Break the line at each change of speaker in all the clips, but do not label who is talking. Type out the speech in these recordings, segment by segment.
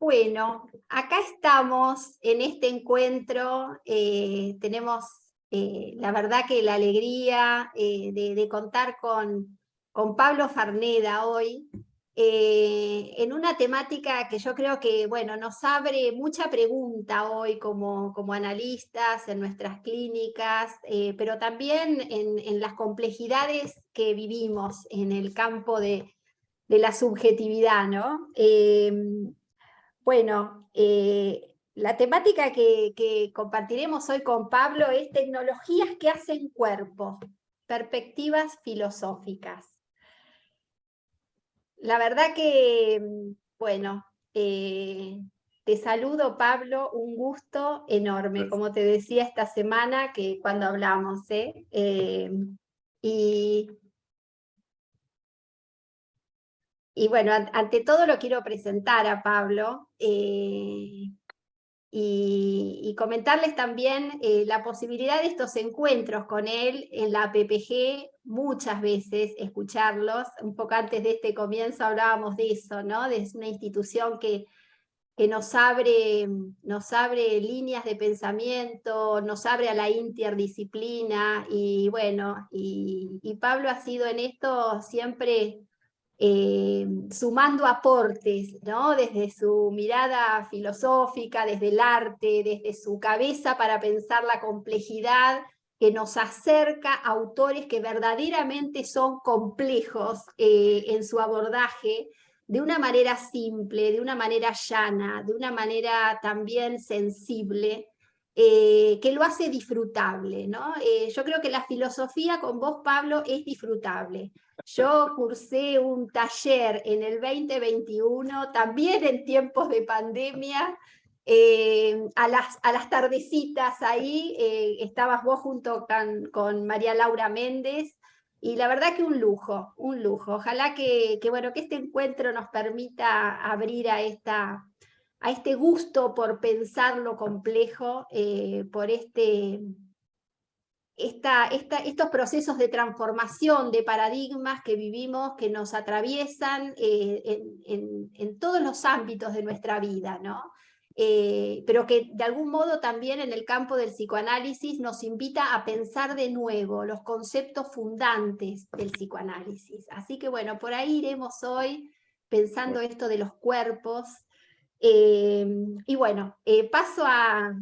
Bueno, acá estamos en este encuentro, tenemos la verdad que la alegría de contar con Pablo Farneda hoy, en una temática que yo creo que bueno, nos abre mucha pregunta hoy como analistas en nuestras clínicas, pero también en las complejidades que vivimos en el campo de la subjetividad, ¿no? Bueno, la temática que compartiremos hoy con Pablo es tecnologías que hacen cuerpo, perspectivas filosóficas. La verdad que, bueno, te saludo, Pablo, un gusto enorme, como te decía esta semana que cuando hablamos, y bueno, ante todo lo quiero presentar a Pablo, y comentarles también la posibilidad de estos encuentros con él en la PPG, muchas veces escucharlos. Un poco antes de este comienzo hablábamos de eso, ¿no? De una institución que nos abre líneas de pensamiento, nos abre a la interdisciplina, y bueno, y Pablo ha sido en esto siempre sumando aportes, ¿no? Desde su mirada filosófica, desde el arte, desde su cabeza para pensar la complejidad, que nos acerca a autores que verdaderamente son complejos en su abordaje, de una manera simple, de una manera llana, de una manera también sensible, que lo hace disfrutable, ¿no? Yo creo que la filosofía con vos, Pablo, es disfrutable. Yo cursé un taller en el 2021, también en tiempos de pandemia, a las tardecitas ahí, estabas vos junto con María Laura Méndez, y la verdad que un lujo, un lujo. Ojalá bueno, que este encuentro nos permita abrir a este gusto por pensar lo complejo, por estos procesos de transformación de paradigmas que vivimos, que nos atraviesan en todos los ámbitos de nuestra vida, ¿no? Pero que de algún modo también en el campo del psicoanálisis nos invita a pensar de nuevo los conceptos fundantes del psicoanálisis. Así que bueno, por ahí iremos hoy pensando esto de los cuerpos. Y bueno, paso a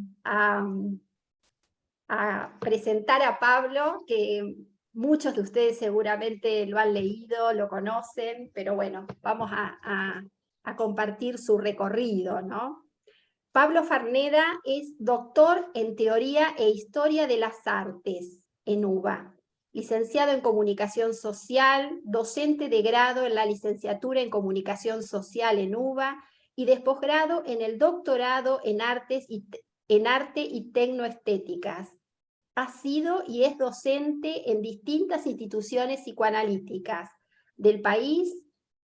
presentar a Pablo, que muchos de ustedes seguramente lo han leído, lo conocen, pero bueno, vamos a compartir su recorrido, ¿no? Pablo Farneda es doctor en Teoría e Historia de las Artes en UBA, licenciado en Comunicación Social, docente de grado en la licenciatura en Comunicación Social en UBA y de posgrado en el doctorado en Arte y Tecnoestéticas. Ha sido y es docente en distintas instituciones psicoanalíticas del país,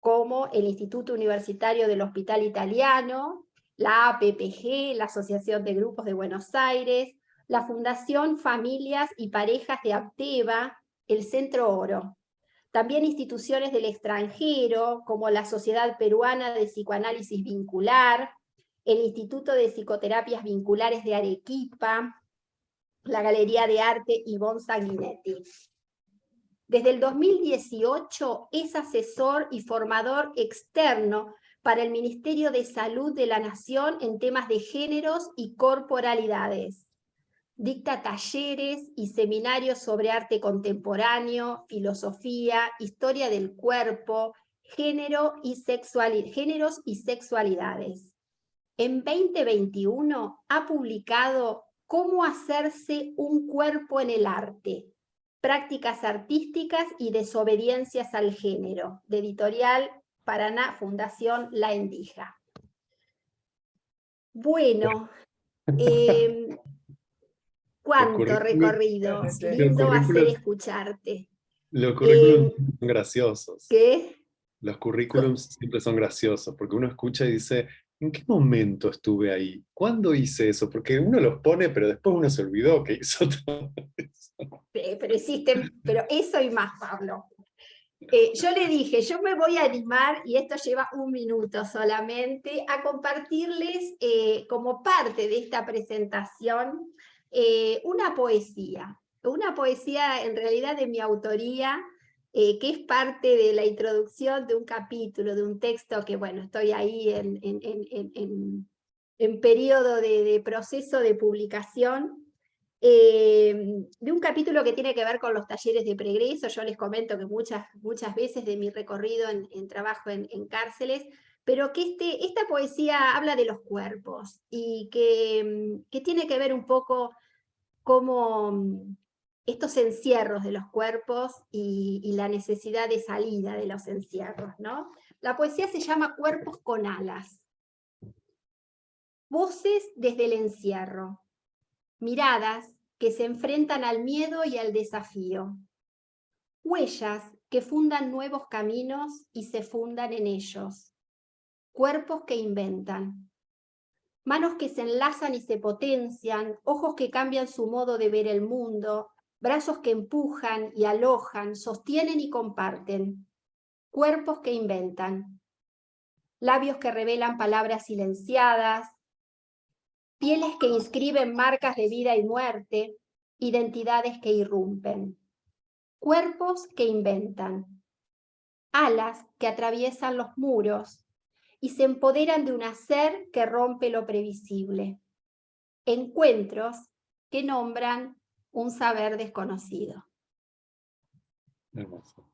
como el Instituto Universitario del Hospital Italiano, la APPG, la Asociación de Grupos de Buenos Aires, la Fundación Familias y Parejas de Apteva, el Centro Oro. También instituciones del extranjero, como la Sociedad Peruana de Psicoanálisis Vincular, el Instituto de Psicoterapias Vinculares de Arequipa, la Galería de Arte Ivonne Sanguinetti. Desde el 2018 es asesor y formador externo para el Ministerio de Salud de la Nación en temas de géneros y corporalidades. Dicta talleres y seminarios sobre arte contemporáneo, filosofía, historia del cuerpo, géneros y sexualidades. En 2021 ha publicado Cómo hacerse un cuerpo en el arte, prácticas artísticas y desobediencias al género, de Editorial Paraná, Fundación La Endija. Bueno, ¿cuánto recorrido? Lindo va a ser escucharte.
Los currículums son graciosos.
¿Qué?
Los currículums siempre son graciosos, porque uno escucha y dice, ¿en qué momento estuve ahí? ¿Cuándo hice eso? Porque uno los pone, pero después uno se olvidó que hizo todo eso.
Pero eso y más, Pablo. Yo le dije, yo me voy a animar, y esto lleva 1 minuto solamente, a compartirles como parte de esta presentación una poesía en realidad de mi autoría, que es parte de la introducción de un capítulo, de un texto que, bueno, estoy ahí en periodo de proceso de publicación, de un capítulo que tiene que ver con los talleres de pregreso. Yo les comento que muchas veces de mi recorrido en trabajo en cárceles, pero que esta poesía habla de los cuerpos y que tiene que ver un poco cómo estos encierros de los cuerpos y la necesidad de salida de los encierros, ¿no? La poesía se llama Cuerpos con alas. Voces desde el encierro, miradas que se enfrentan al miedo y al desafío, huellas que fundan nuevos caminos y se fundan en ellos, cuerpos que inventan, manos que se enlazan y se potencian, ojos que cambian su modo de ver el mundo, brazos que empujan y alojan, sostienen y comparten, cuerpos que inventan, labios que revelan palabras silenciadas, pieles que inscriben marcas de vida y muerte, identidades que irrumpen, cuerpos que inventan, alas que atraviesan los muros y se empoderan de un hacer que rompe lo previsible, encuentros que nombran un saber desconocido.
Hermoso.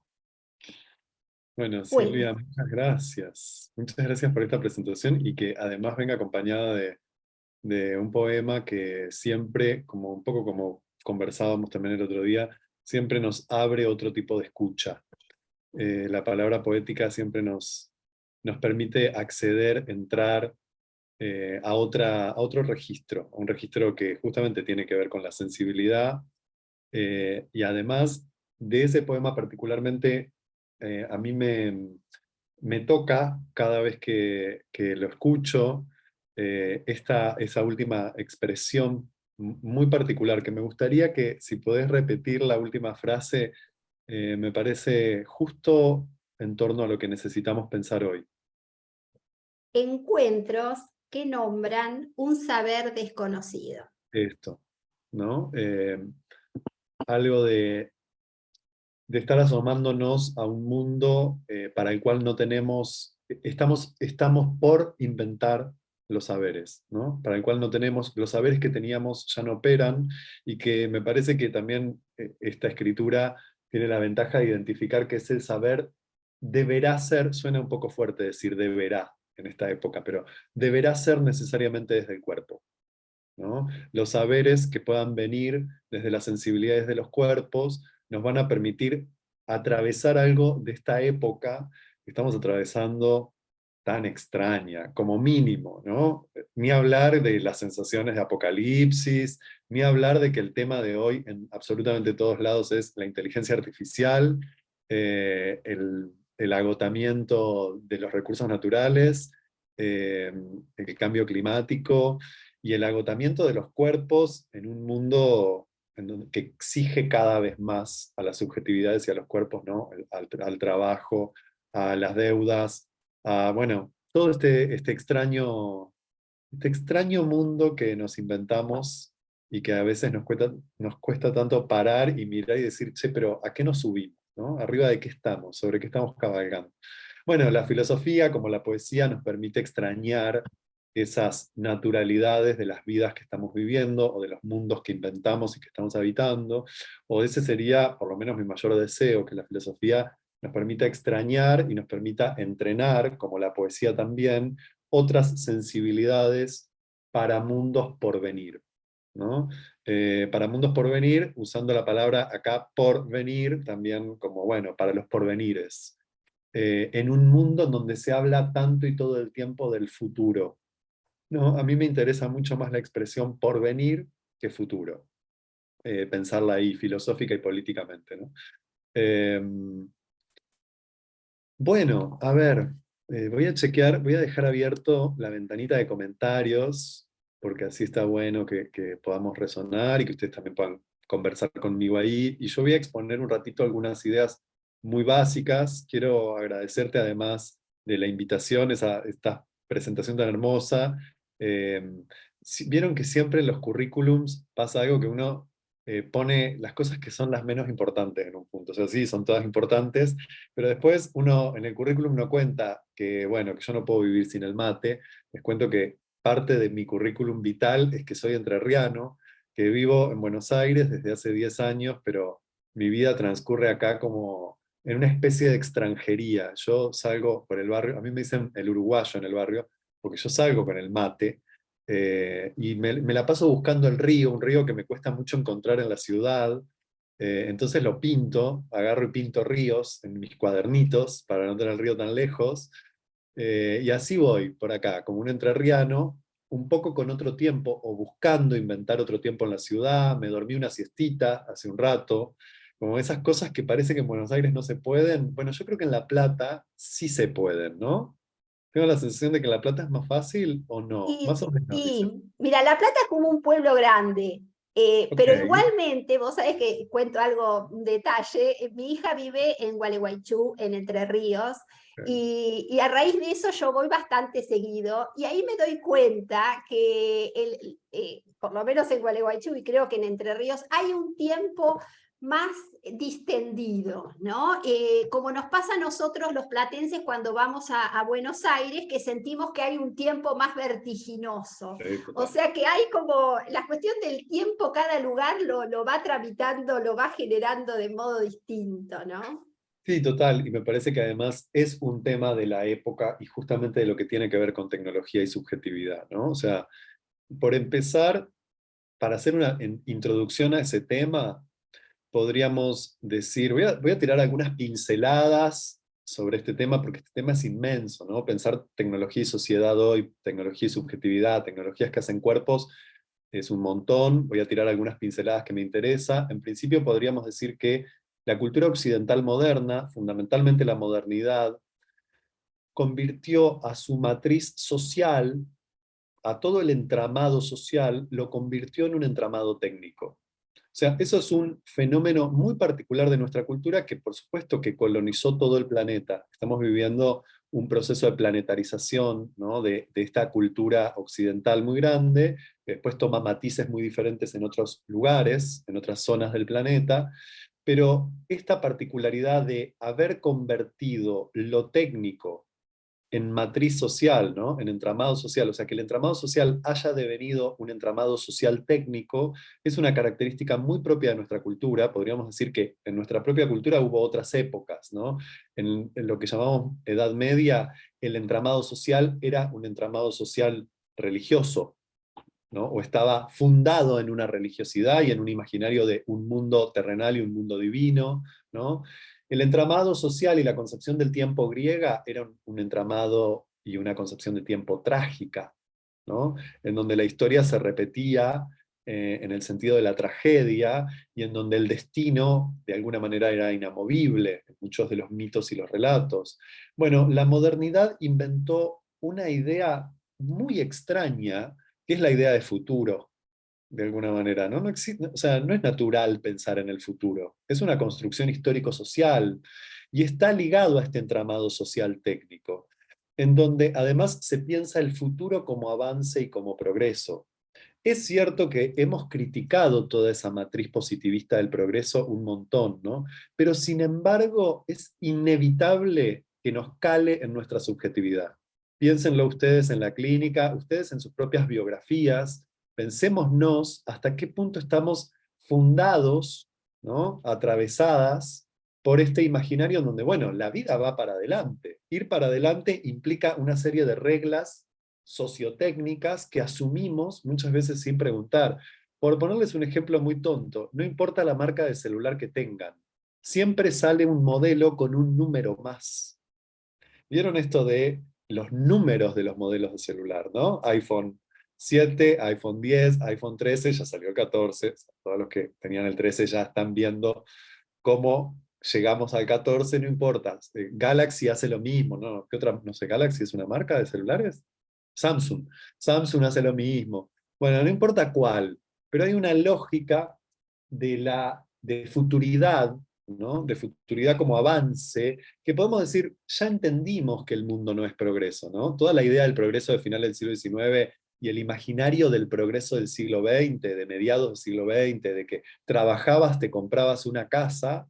Bueno,
Bueno,
Silvia, muchas gracias. Muchas gracias por esta presentación y que además venga acompañada de un poema que siempre, como un poco como conversábamos también el otro día, siempre nos abre otro tipo de escucha. La palabra poética siempre nos permite acceder, entrar a otro registro, a un registro que justamente tiene que ver con la sensibilidad, y además de ese poema particularmente, a mí me toca cada vez que lo escucho, esa última expresión muy particular, que me gustaría que si podés repetir la última frase, me parece justo en torno a lo que necesitamos pensar hoy.
encuentros que nombran un saber desconocido.
Esto, ¿no? Algo de estar asomándonos a un mundo para el cual no tenemos, estamos por inventar los saberes, ¿no? Para el cual no tenemos, los saberes que teníamos ya no operan, y que me parece que también esta escritura tiene la ventaja de identificar que ese saber deberá ser, suena un poco fuerte decir deberá en esta época, pero deberá ser necesariamente desde el cuerpo, ¿no? Los saberes que puedan venir desde las sensibilidades de los cuerpos nos van a permitir atravesar algo de esta época que estamos atravesando tan extraña, como mínimo, ¿no? Ni hablar de las sensaciones de apocalipsis, ni hablar de que el tema de hoy en absolutamente todos lados es la inteligencia artificial, el agotamiento de los recursos naturales, el cambio climático y el agotamiento de los cuerpos en un mundo que exige cada vez más a las subjetividades y a los cuerpos, ¿no? Al trabajo, a las deudas, a, bueno, todo este extraño mundo que nos inventamos y que a veces nos cuesta tanto parar y mirar y decir, che, pero ¿a qué nos subimos? ¿No? ¿Arriba de qué estamos? ¿Sobre qué estamos cabalgando? Bueno, la filosofía, como la poesía, nos permite extrañar esas naturalidades de las vidas que estamos viviendo o de los mundos que inventamos y que estamos habitando, o ese sería por lo menos mi mayor deseo, que la filosofía nos permita extrañar y nos permita entrenar, como la poesía también, otras sensibilidades para mundos por venir, ¿no? Para mundos por venir, usando la palabra acá por venir, también como, bueno, para los porvenires. En un mundo en donde se habla tanto y todo el tiempo del futuro. No, a mí me interesa mucho más la expresión porvenir que futuro. Pensarla ahí filosófica y políticamente, ¿no? Eh, bueno, a ver, voy a chequear, voy a dejar abierto la ventanita de comentarios, porque así está bueno que podamos resonar y que ustedes también puedan conversar conmigo ahí. Y yo voy a exponer un ratito algunas ideas muy básicas. Quiero agradecerte además de la invitación, esta presentación tan hermosa. Eh, Vieron que siempre en los currículums pasa algo que uno pone las cosas que son las menos importantes en un punto. O sea, sí, son todas importantes, pero después uno en el currículum no cuenta que, bueno, que yo no puedo vivir sin el mate. Les cuento que parte de mi currículum vital es que soy entrerriano, que vivo en Buenos Aires desde hace 10 años, pero mi vida transcurre acá como en una especie de extranjería. Yo salgo por el barrio, a mí me dicen el uruguayo en el barrio, porque yo salgo con el mate, y me la paso buscando el río, un río que me cuesta mucho encontrar en la ciudad. Entonces lo pinto, agarro y pinto ríos en mis cuadernitos para no tener el río tan lejos. Y así voy por acá, como un entrerriano, un poco con otro tiempo, o buscando inventar otro tiempo en la ciudad. Me dormí una siestita hace un rato, como esas cosas que parece que en Buenos Aires no se pueden. Bueno, yo creo que en La Plata sí se pueden, ¿no? Tengo la sensación de que en La Plata es más fácil, ¿o no? Más o menos, dicen.
Mira, La Plata es como un pueblo grande,
Ok,
pero igualmente, vos sabés que cuento algo, un detalle, mi hija vive en Gualeguaychú, en Entre Ríos,
ok.
y a raíz de eso yo voy bastante seguido, y ahí me doy cuenta que, por lo menos en Gualeguaychú y creo que en Entre Ríos, hay un tiempo más distendido, ¿no? Como nos pasa a nosotros los platenses cuando vamos a Buenos Aires, que sentimos que hay un tiempo más vertiginoso.
Sí,
O
total.
sea que hay como la cuestión del tiempo, cada lugar lo va tramitando, lo va generando de modo distinto, ¿no?
Sí, total, y me parece que además es un tema de la época y justamente de lo que tiene que ver con tecnología y subjetividad, ¿no? O sea, por empezar, para hacer una introducción a ese tema, podríamos decir, voy a tirar algunas pinceladas sobre este tema, porque este tema es inmenso, ¿no? Pensar tecnología y sociedad hoy, tecnología y subjetividad, tecnologías que hacen cuerpos, es un montón. Voy a tirar algunas pinceladas que me interesa. En principio podríamos decir que la cultura occidental moderna, fundamentalmente la modernidad, convirtió a su matriz social, a todo el entramado social, lo convirtió en un entramado técnico. O sea, eso es un fenómeno muy particular de nuestra cultura que por supuesto que colonizó todo el planeta. Estamos viviendo un proceso de planetarización, ¿no? de esta cultura occidental muy grande, que después toma matices muy diferentes en otros lugares, en otras zonas del planeta, pero esta particularidad de haber convertido lo técnico en matriz social, ¿no? En entramado social, o sea, que el entramado social haya devenido un entramado social técnico, es una característica muy propia de nuestra cultura. Podríamos decir que en nuestra propia cultura hubo otras épocas, ¿no? En lo que llamamos Edad Media, el entramado social era un entramado social religioso, ¿no? O estaba fundado en una religiosidad y en un imaginario de un mundo terrenal y un mundo divino, ¿no? El entramado social y la concepción del tiempo griega era un entramado y una concepción de tiempo trágica, ¿no? En donde la historia se repetía en el sentido de la tragedia y en donde el destino de alguna manera era inamovible en muchos de los mitos y los relatos. Bueno, la modernidad inventó una idea muy extraña, que es la idea de futuro, de alguna manera, ¿no? No existe, o sea, no es natural pensar en el futuro, es una construcción histórico-social y está ligado a este entramado social técnico, en donde además se piensa el futuro como avance y como progreso. Es cierto que hemos criticado toda esa matriz positivista del progreso un montón, ¿no? Pero sin embargo es inevitable que nos cale en nuestra subjetividad. Piénsenlo ustedes en la clínica, ustedes en sus propias biografías, pensémonos hasta qué punto estamos fundados, ¿no? Atravesadas por este imaginario en donde, bueno, la vida va para adelante. Ir para adelante implica una serie de reglas sociotécnicas que asumimos muchas veces sin preguntar. Por ponerles un ejemplo muy tonto, no importa la marca de celular que tengan, siempre sale un modelo con un número más. ¿Vieron esto de los números de los modelos de celular, ¿no? iPhone 7, iPhone 10, iPhone 13, ya salió el 14. Todos los que tenían el 13 ya están viendo cómo llegamos al 14, no importa. Galaxy hace lo mismo, ¿no? ¿Qué otra? No sé, Galaxy es una marca de celulares. Samsung. Samsung hace lo mismo. Bueno, no importa cuál, pero hay una lógica de futuridad, ¿no? De futuridad como avance, que podemos decir, ya entendimos que el mundo no es progreso, ¿no? Toda la idea del progreso de final del siglo XIX y el imaginario del progreso del siglo XX, de mediados del siglo XX, de que trabajabas, te comprabas una casa,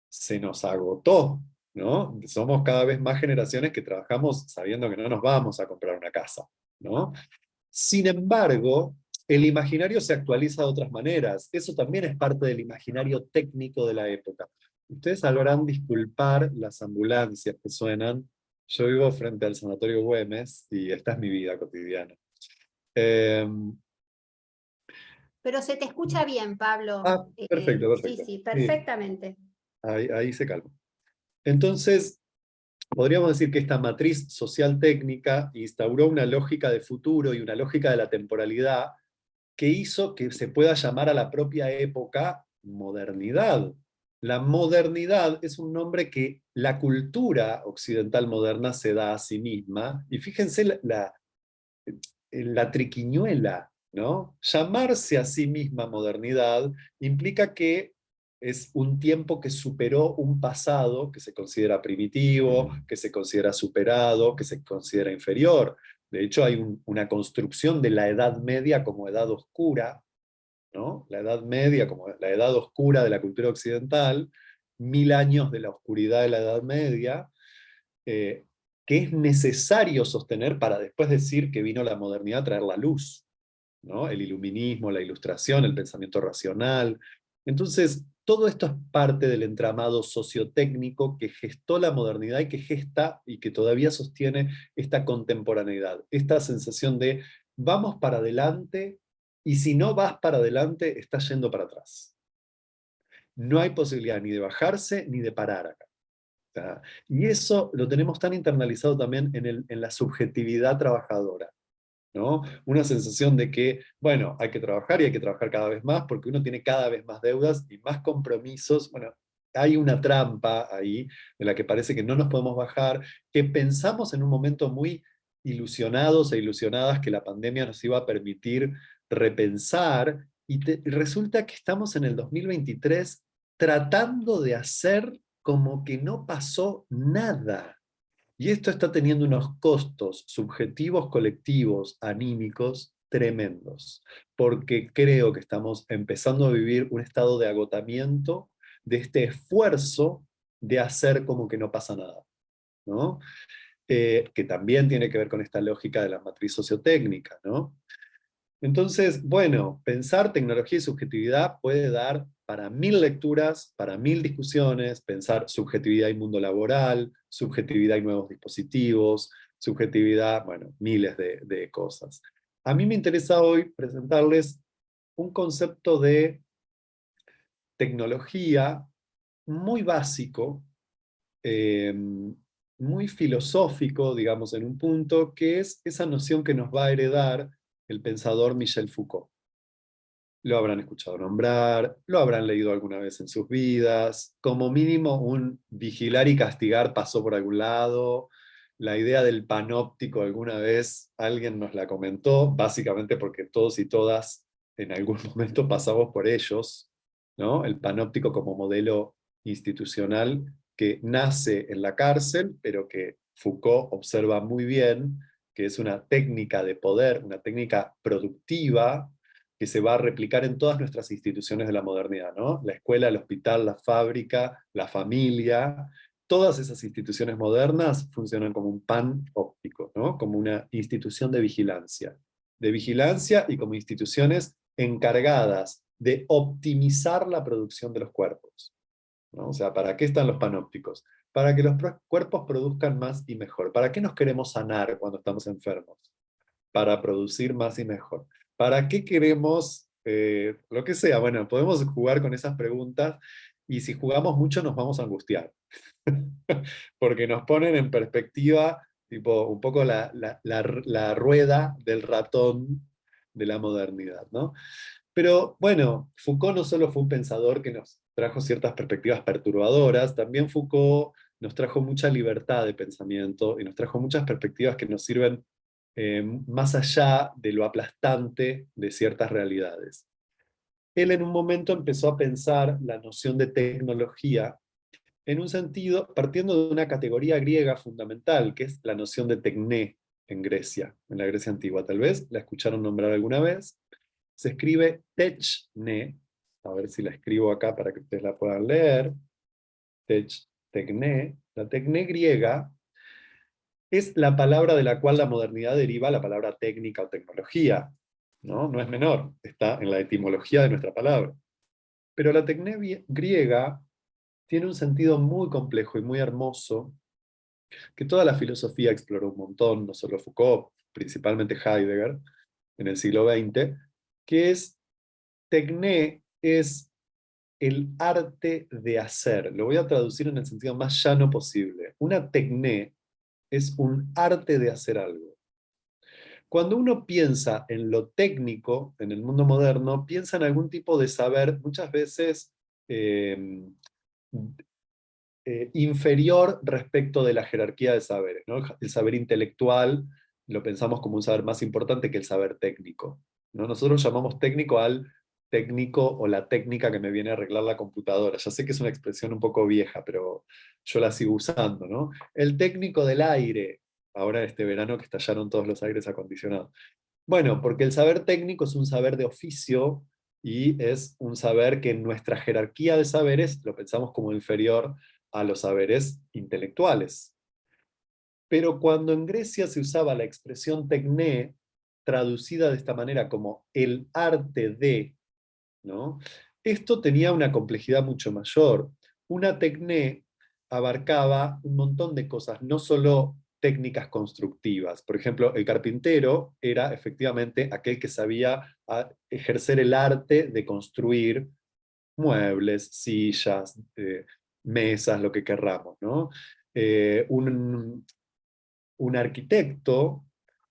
se nos agotó, ¿no? Somos cada vez más generaciones que trabajamos sabiendo que no nos vamos a comprar una casa, ¿no? Sin embargo, el imaginario se actualiza de otras maneras. Eso también es parte del imaginario técnico de la época. Ustedes sabrán disculpar las ambulancias que suenan. Yo vivo frente al Sanatorio Güemes y esta es mi vida cotidiana. Eh,
Pero se te escucha bien, Pablo.
Perfecto,
Sí,
perfecto.
sí,
Sí,
perfectamente.
ahí se calma. Entonces, podríamos decir que esta matriz social técnica instauró una lógica de futuro y una lógica de la temporalidad que hizo que se pueda llamar a la propia época modernidad. La modernidad es un nombre que la cultura occidental moderna se da a sí misma, y fíjense la triquiñuela, ¿no? Llamarse a sí misma modernidad implica que es un tiempo que superó un pasado que se considera primitivo, que se considera superado, que se considera inferior. De hecho, hay una construcción de la Edad Media como edad oscura, ¿no? La Edad Media como la edad oscura de la cultura occidental, 1000 años de la oscuridad de la Edad Media, eh, que es necesario sostener para después decir que vino la modernidad a traer la luz, ¿no? El iluminismo, la ilustración, el pensamiento racional. Entonces, todo esto es parte del entramado sociotécnico que gestó la modernidad y que gesta y que todavía sostiene esta contemporaneidad, esta sensación de vamos para adelante y si no vas para adelante, estás yendo para atrás. No hay posibilidad ni de bajarse ni de parar acá. Y eso lo tenemos tan internalizado también en la subjetividad trabajadora, ¿no? Una sensación de que, bueno, hay que trabajar y hay que trabajar cada vez más porque uno tiene cada vez más deudas y más compromisos. Bueno, hay una trampa ahí de la que parece que no nos podemos bajar, que pensamos en un momento muy ilusionados e ilusionadas que la pandemia nos iba a permitir repensar y resulta que estamos en el 2023 tratando de hacer como que no pasó nada. Y esto está teniendo unos costos subjetivos, colectivos, anímicos tremendos, porque creo que estamos empezando a vivir un estado de agotamiento de este esfuerzo de hacer como que no pasa nada, ¿no? Que también tiene que ver con esta lógica de la matriz sociotécnica, ¿no? Entonces, bueno, pensar tecnología y subjetividad puede dar para 1000 lecturas, para 1000 discusiones, pensar subjetividad y mundo laboral, subjetividad y nuevos dispositivos, subjetividad, bueno, miles de cosas. A mí me interesa hoy presentarles un concepto de tecnología muy básico, eh, muy filosófico, digamos, en un punto, que es esa noción que nos va a heredar el pensador Michel Foucault. Lo habrán escuchado nombrar, lo habrán leído alguna vez en sus vidas, como mínimo un vigilar y castigar pasó por algún lado, la idea del panóptico alguna vez alguien nos la comentó, básicamente porque todos y todas en algún momento pasamos por ellos, ¿no? El panóptico como modelo institucional que nace en la cárcel, pero que Foucault observa muy bien que es una técnica de poder, una técnica productiva, que se va a replicar en todas nuestras instituciones de la modernidad, ¿no? La escuela, el hospital, la fábrica, la familia, todas esas instituciones modernas funcionan como un pan óptico, ¿no? Como una institución de vigilancia y como instituciones encargadas de optimizar la producción de los cuerpos, ¿no? O sea, ¿para qué están los panópticos? Para que los cuerpos produzcan más y mejor. ¿Para qué nos queremos sanar cuando estamos enfermos? Para producir más y mejor. ¿Para qué queremos lo que sea? Bueno, podemos jugar con esas preguntas y si jugamos mucho nos vamos a angustiar, porque nos ponen en perspectiva tipo, un poco la rueda del ratón de la modernidad, ¿no? Pero bueno, Foucault no solo fue un pensador que nos trajo ciertas perspectivas perturbadoras, también Foucault nos trajo mucha libertad de pensamiento y nos trajo muchas perspectivas que nos sirven más allá de lo aplastante de ciertas realidades. él en un momento empezó a pensar la noción de tecnología en un sentido, partiendo de una categoría griega fundamental, que es la noción de tecné en Grecia, en la Grecia antigua. Tal vez la escucharon nombrar alguna vez. Se escribe techne, a ver si la escribo acá para que ustedes la puedan leer. Tecné. La tecné griega es la palabra de la cual la modernidad deriva la palabra técnica o tecnología. ¿No? No es menor, está en la etimología de nuestra palabra. Pero la tecné griega tiene un sentido muy complejo y muy hermoso, que toda la filosofía exploró un montón, no solo Foucault, principalmente Heidegger, en el siglo XX, que es, tecné es el arte de hacer. Lo voy a traducir en el sentido más llano posible. Una tecné es un arte de hacer algo. Cuando uno piensa en lo técnico, en el mundo moderno, piensa en algún tipo de saber, muchas veces eh, inferior respecto de la jerarquía de saberes, ¿no? El saber intelectual lo pensamos como un saber más importante que el saber técnico, ¿no? Nosotros llamamos técnico al técnico o la técnica que me viene a arreglar la computadora. Ya sé que es una expresión un poco vieja, pero yo la sigo usando, ¿no? El técnico del aire, ahora este verano que estallaron todos los aires acondicionados. Bueno, porque el saber técnico es un saber de oficio y es un saber que en nuestra jerarquía de saberes lo pensamos como inferior a los saberes intelectuales. Pero cuando en Grecia se usaba la expresión tecné, traducida de esta manera como el arte de, ¿no? Esto tenía una complejidad mucho mayor. Una tecné abarcaba un montón de cosas, no solo técnicas constructivas. Por ejemplo, el carpintero era efectivamente aquel que sabía ejercer el arte de construir muebles, sillas, mesas, lo que querramos, ¿no? Eh, un, un arquitecto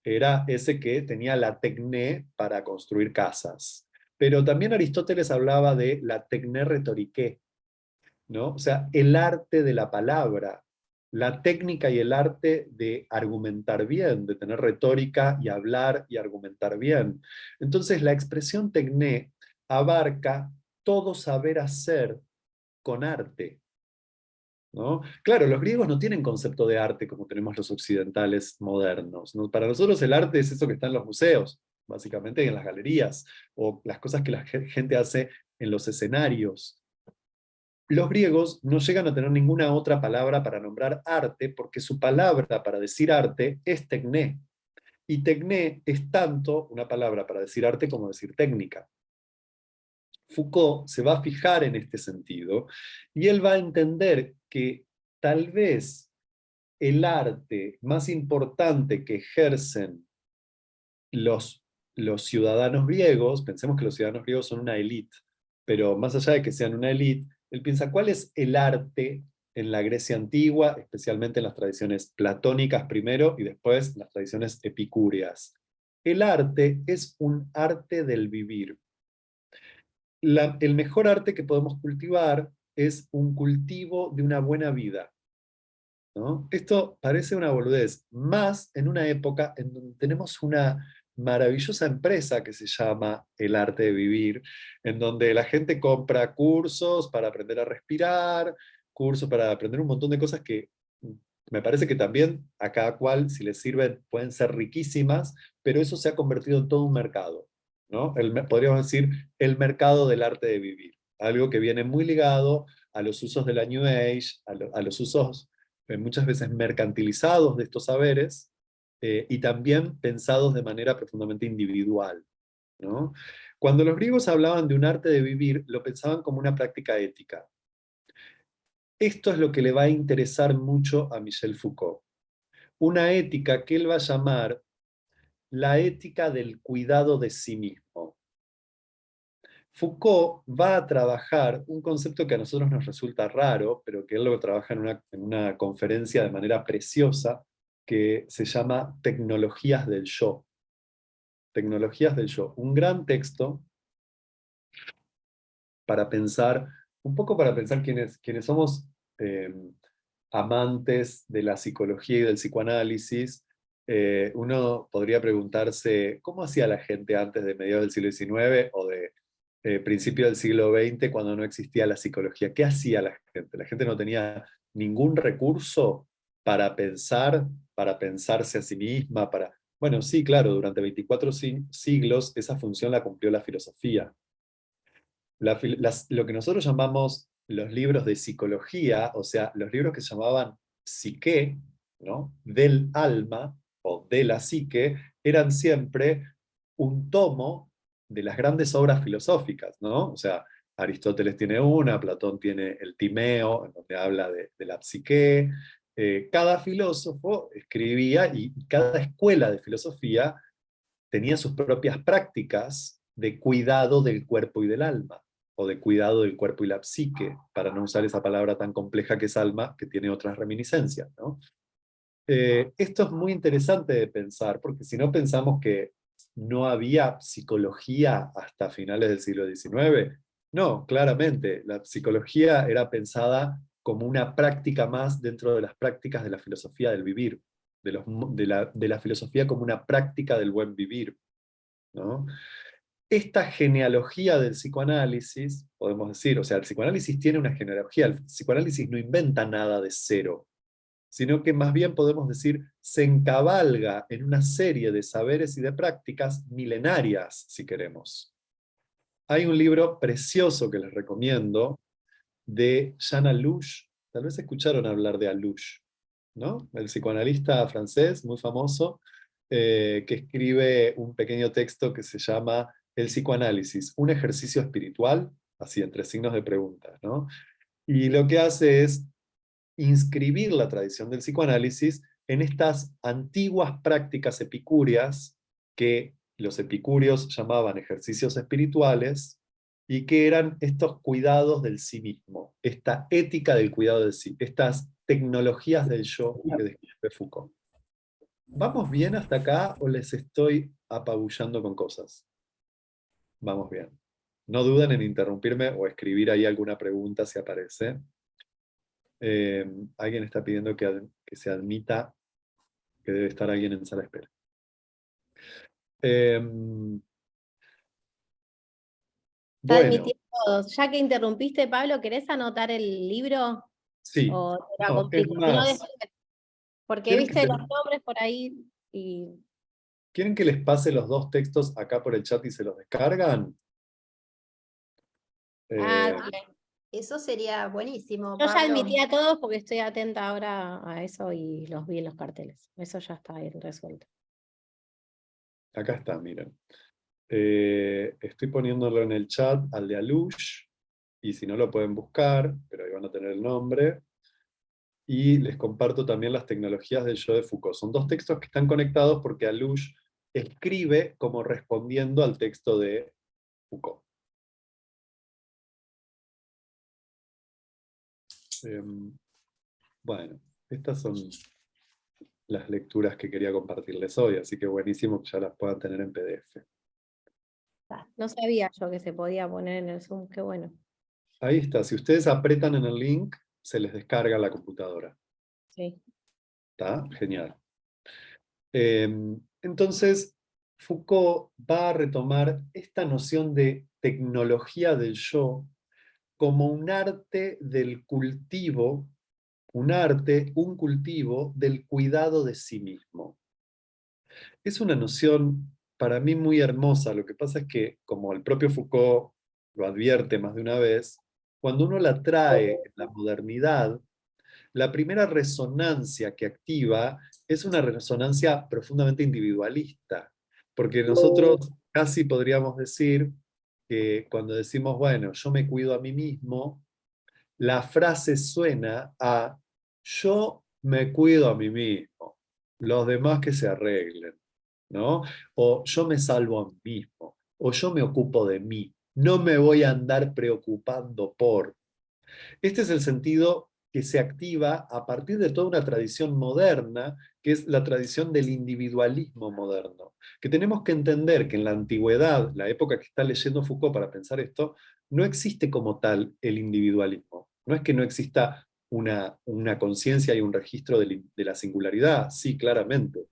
era ese que tenía la tecné para construir casas. Pero también Aristóteles hablaba de la tecné retoriqué, ¿no? O sea, el arte de la palabra, la técnica y el arte de argumentar bien, de tener retórica y hablar y argumentar bien. Entonces, la expresión tecné abarca todo saber hacer con arte, ¿no? Claro, los griegos no tienen concepto de arte como tenemos los occidentales modernos, ¿no? Para nosotros el arte es eso que está en los museos, básicamente, y en las galerías, o las cosas que la gente hace en los escenarios. Los griegos no llegan a tener ninguna otra palabra para nombrar arte, porque su palabra para decir arte es tecné. Y tecné es tanto una palabra para decir arte como decir técnica. Foucault se va a fijar en este sentido y él va a entender que tal vez el arte más importante que ejercen los, los ciudadanos griegos, pensemos que los ciudadanos griegos son una élite, pero más allá de que sean una élite, él piensa cuál es el arte en la Grecia antigua, especialmente en las tradiciones platónicas primero y después en las tradiciones epicúreas. El arte es un arte del vivir. El mejor arte que podemos cultivar es un cultivo de una buena vida, ¿no? Esto parece una boludez, más en una época en donde tenemos una maravillosa empresa que se llama El Arte de Vivir, en donde la gente compra cursos para aprender a respirar, cursos para aprender un montón de cosas que me parece que también a cada cual, si les sirven, pueden ser riquísimas, pero eso se ha convertido en todo un mercado, ¿no? Podríamos decir el mercado del arte de vivir, algo que viene muy ligado a los usos de la New Age, a los usos muchas veces mercantilizados de estos saberes y también pensados de manera profundamente individual, ¿no? Cuando los griegos hablaban de un arte de vivir, lo pensaban como una práctica ética. Esto es lo que le va a interesar mucho a Michel Foucault. Una ética que él va a llamar la ética del cuidado de sí mismo. Foucault va a trabajar un concepto que a nosotros nos resulta raro, pero que él lo trabaja en una conferencia de manera preciosa, que se llama Tecnologías del Yo. Tecnologías del Yo. Un gran texto para pensar, un poco para pensar quiénes somos eh, amantes de la psicología y del psicoanálisis. Uno podría preguntarse, ¿cómo hacía la gente antes de mediados del siglo XIX o de principio del siglo XX, cuando no existía la psicología. ¿Qué hacía la gente? La gente no tenía ningún recurso para pensar, para pensarse a sí misma, para... Bueno, sí, claro, durante 24 siglos esa función la cumplió la filosofía. Lo que nosotros llamamos los libros de psicología, o sea, los libros que se llamaban psique, ¿no? Del alma o de la psique, eran siempre un tomo de las grandes obras filosóficas, ¿no? O sea, Aristóteles tiene una, Platón tiene el Timeo, en donde habla de la psique. Cada filósofo escribía y cada escuela de filosofía tenía sus propias prácticas de cuidado del cuerpo y del alma, o de cuidado del cuerpo y la psique, para no usar esa palabra tan compleja que es alma, que tiene otras reminiscencias, ¿no? Esto es muy interesante de pensar, porque si no pensamos que no había psicología hasta finales del siglo XIX, no, claramente, la psicología era pensada como una práctica más dentro de las prácticas de la filosofía del vivir, de la filosofía como una práctica del buen vivir, ¿no? Esta genealogía del psicoanálisis, podemos decir, o sea, el psicoanálisis tiene una genealogía, el psicoanálisis no inventa nada de cero, sino que más bien podemos decir, se encabalga en una serie de saberes y de prácticas milenarias, si queremos. Hay un libro precioso que les recomiendo, de Jean Alouche. Tal vez escucharon hablar de Alouche, ¿no? El psicoanalista francés, muy famoso, que escribe un pequeño texto que se llama El psicoanálisis, un ejercicio espiritual, así entre signos de pregunta, ¿no? Y lo que hace es inscribir la tradición del psicoanálisis en estas antiguas prácticas epicúreas que los epicúreos llamaban ejercicios espirituales y que eran estos cuidados del sí mismo, esta ética del cuidado del sí, estas tecnologías del yo que describe Foucault. ¿Vamos bien hasta acá o les estoy apabullando con cosas? Vamos bien. No duden en interrumpirme o escribir ahí alguna pregunta si aparece. Alguien está pidiendo que se admita que debe estar alguien en sala de espera.
Está
Bueno,
admitiendo todos. Ya que interrumpiste, Pablo, ¿querés anotar el libro?
sí.
¿O te la
No, es
complico? Si no,
más,
porque
¿quieren que,
viste los nombres por ahí y
¿quieren que les pase los dos textos acá por el chat y se los descargan? Eh,
dale.
Eso sería buenísimo,
Yo ya
Pablo.
admití a todos porque estoy atenta ahora a eso y los vi en los carteles. Eso ya está ahí resuelto.
Acá está, miren. Estoy poniéndolo en el chat al de Alouche, y si no lo pueden buscar, pero ahí van a tener el nombre. Y les comparto también las tecnologías del yo de Foucault. Son dos textos que están conectados porque Alouche escribe como respondiendo al texto de Foucault. Bueno, estas son las lecturas que quería compartirles hoy, así que buenísimo que ya las puedan tener en PDF.
No sabía yo que se podía poner en el Zoom, qué bueno.
Ahí está, si ustedes apretan en el link, se les descarga la computadora.
Sí.
¿Está? Genial. Entonces, Foucault va a retomar esta noción de tecnología del yo como un arte del cultivo, un cultivo del cuidado de sí mismo. Es una noción para mí muy hermosa. Lo que pasa es que, como el propio Foucault lo advierte más de una vez, cuando uno la trae en la modernidad, la primera resonancia que activa es una resonancia profundamente individualista, porque nosotros casi podríamos decir que cuando decimos, bueno, yo me cuido a mí mismo, la frase suena a yo me cuido a mí mismo, los demás que se arreglen, ¿no? O yo me salvo a mí mismo, o yo me ocupo de mí, no me voy a andar preocupando por. Este es el sentido que se activa a partir de toda una tradición moderna, que es la tradición del individualismo moderno, que tenemos que entender que en la antigüedad, la época que está leyendo Foucault para pensar esto, no existe como tal el individualismo. No es que no exista una conciencia y un registro de la singularidad, sí, claramente,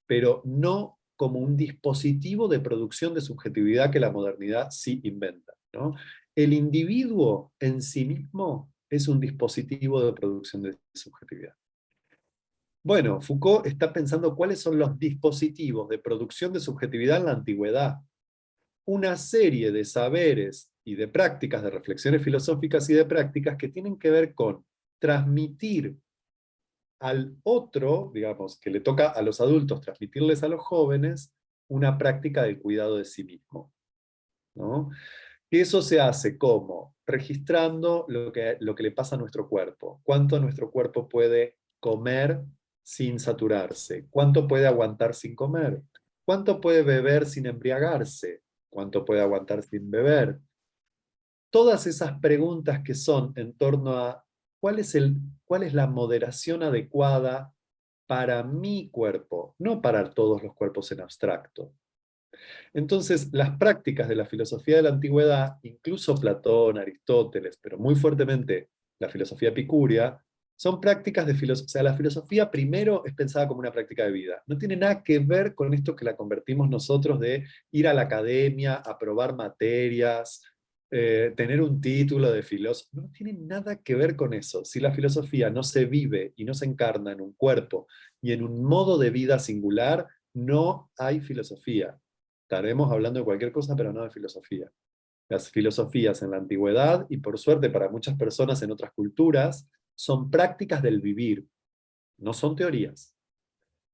pero no como un dispositivo de producción de subjetividad que la modernidad sí inventa. ¿no? El individuo en sí mismo es un dispositivo de producción de subjetividad. Bueno, Foucault está pensando cuáles son los dispositivos de producción de subjetividad en la antigüedad. Una serie de saberes y de prácticas, de reflexiones filosóficas y de prácticas que tienen que ver con transmitir al otro, digamos, que le toca a los adultos transmitirles a los jóvenes, una práctica del cuidado de sí mismo, ¿no? Y eso se hace como registrando lo que le pasa a nuestro cuerpo, cuánto nuestro cuerpo puede comer sin saturarse, cuánto puede aguantar sin comer, cuánto puede beber sin embriagarse, cuánto puede aguantar sin beber. Todas esas preguntas que son en torno a cuál es la moderación adecuada para mi cuerpo, no para todos los cuerpos en abstracto. Entonces, las prácticas de la filosofía de la antigüedad, incluso Platón, Aristóteles, pero muy fuertemente la filosofía epicúrea, son prácticas de filosofía. O sea, la filosofía primero es pensada como una práctica de vida. No tiene nada que ver con esto que la convertimos nosotros de ir a la academia, aprobar materias, tener un título de filósofo. No tiene nada que ver con eso. Si la filosofía no se vive y no se encarna en un cuerpo y en un modo de vida singular, no hay filosofía. Estaremos hablando de cualquier cosa, pero no de filosofía. Las filosofías en la antigüedad, y por suerte para muchas personas en otras culturas, son prácticas del vivir, no son teorías.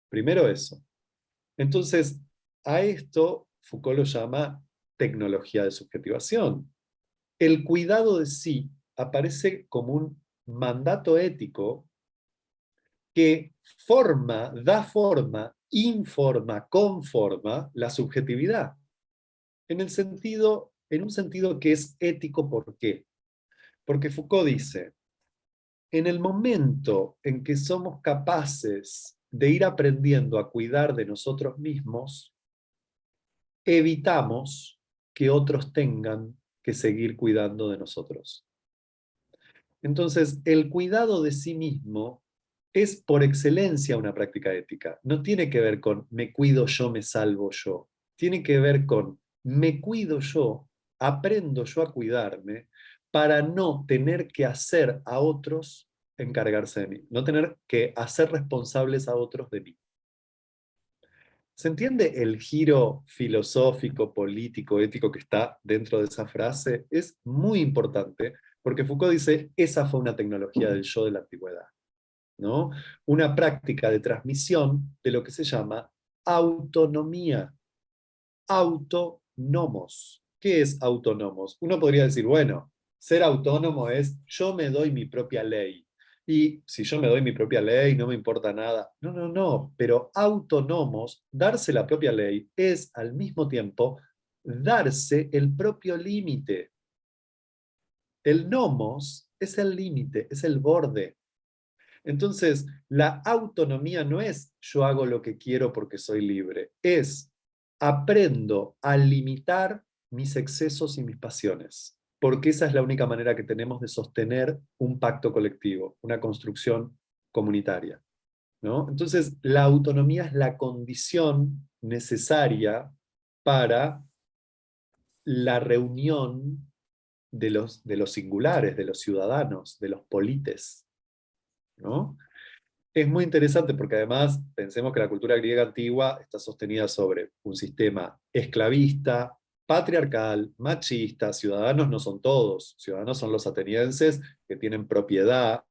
Primero eso. Entonces, a esto Foucault lo llama tecnología de subjetivación. El cuidado de sí aparece como un mandato ético que da forma, informa, conforma la subjetividad. En un sentido que es ético. ¿Por qué? Porque Foucault dice, en el momento en que somos capaces de ir aprendiendo a cuidar de nosotros mismos, evitamos que otros tengan que seguir cuidando de nosotros. Entonces, el cuidado de sí mismo es por excelencia una práctica ética. No tiene que ver con me cuido yo, me salvo yo. Tiene que ver con me cuido yo, aprendo yo a cuidarme para no tener que hacer a otros encargarse de mí, no tener que hacer responsables a otros de mí. ¿Se entiende el giro filosófico, político, ético que está dentro de esa frase? Es muy importante porque Foucault dice, esa fue una tecnología del yo de la antigüedad, ¿no? Una práctica de transmisión de lo que se llama autonomía, autónomos. ¿Qué es autónomos? Uno podría decir, bueno, ser autónomo es yo me doy mi propia ley. Y si yo me doy mi propia ley, no me importa nada. No, no, no. Pero autónomos, darse la propia ley, es al mismo tiempo darse el propio límite. El nomos es el límite, es el borde. Entonces, la autonomía no es yo hago lo que quiero porque soy libre, es aprendo a limitar mis excesos y mis pasiones, porque esa es la única manera que tenemos de sostener un pacto colectivo, una construcción comunitaria, ¿no? Entonces, la autonomía es la condición necesaria para la reunión de los singulares, de los ciudadanos, de los polites, ¿no? Es muy interesante porque además pensemos que la cultura griega antigua está sostenida sobre un sistema esclavista, patriarcal, machista. Ciudadanos no son todos, ciudadanos son los atenienses que tienen propiedad.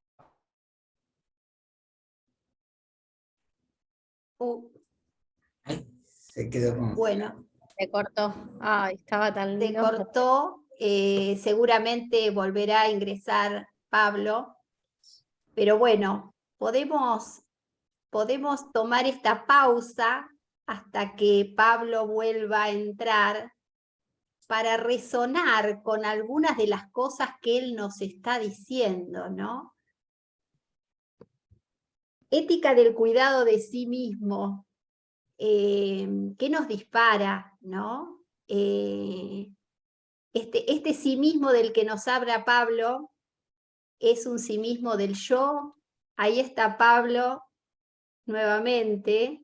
Se quedó como...
Bueno,
Se cortó. Ay, estaba tan
se
lindo.
cortó, seguramente volverá a ingresar Pablo, pero bueno, podemos tomar esta pausa hasta que Pablo vuelva a entrar para resonar con algunas de las cosas que él nos está diciendo, ¿no? Ética del cuidado de sí mismo, ¿qué nos dispara, ¿no? Este sí mismo del que nos habla Pablo es un sí mismo del yo. Ahí está Pablo nuevamente.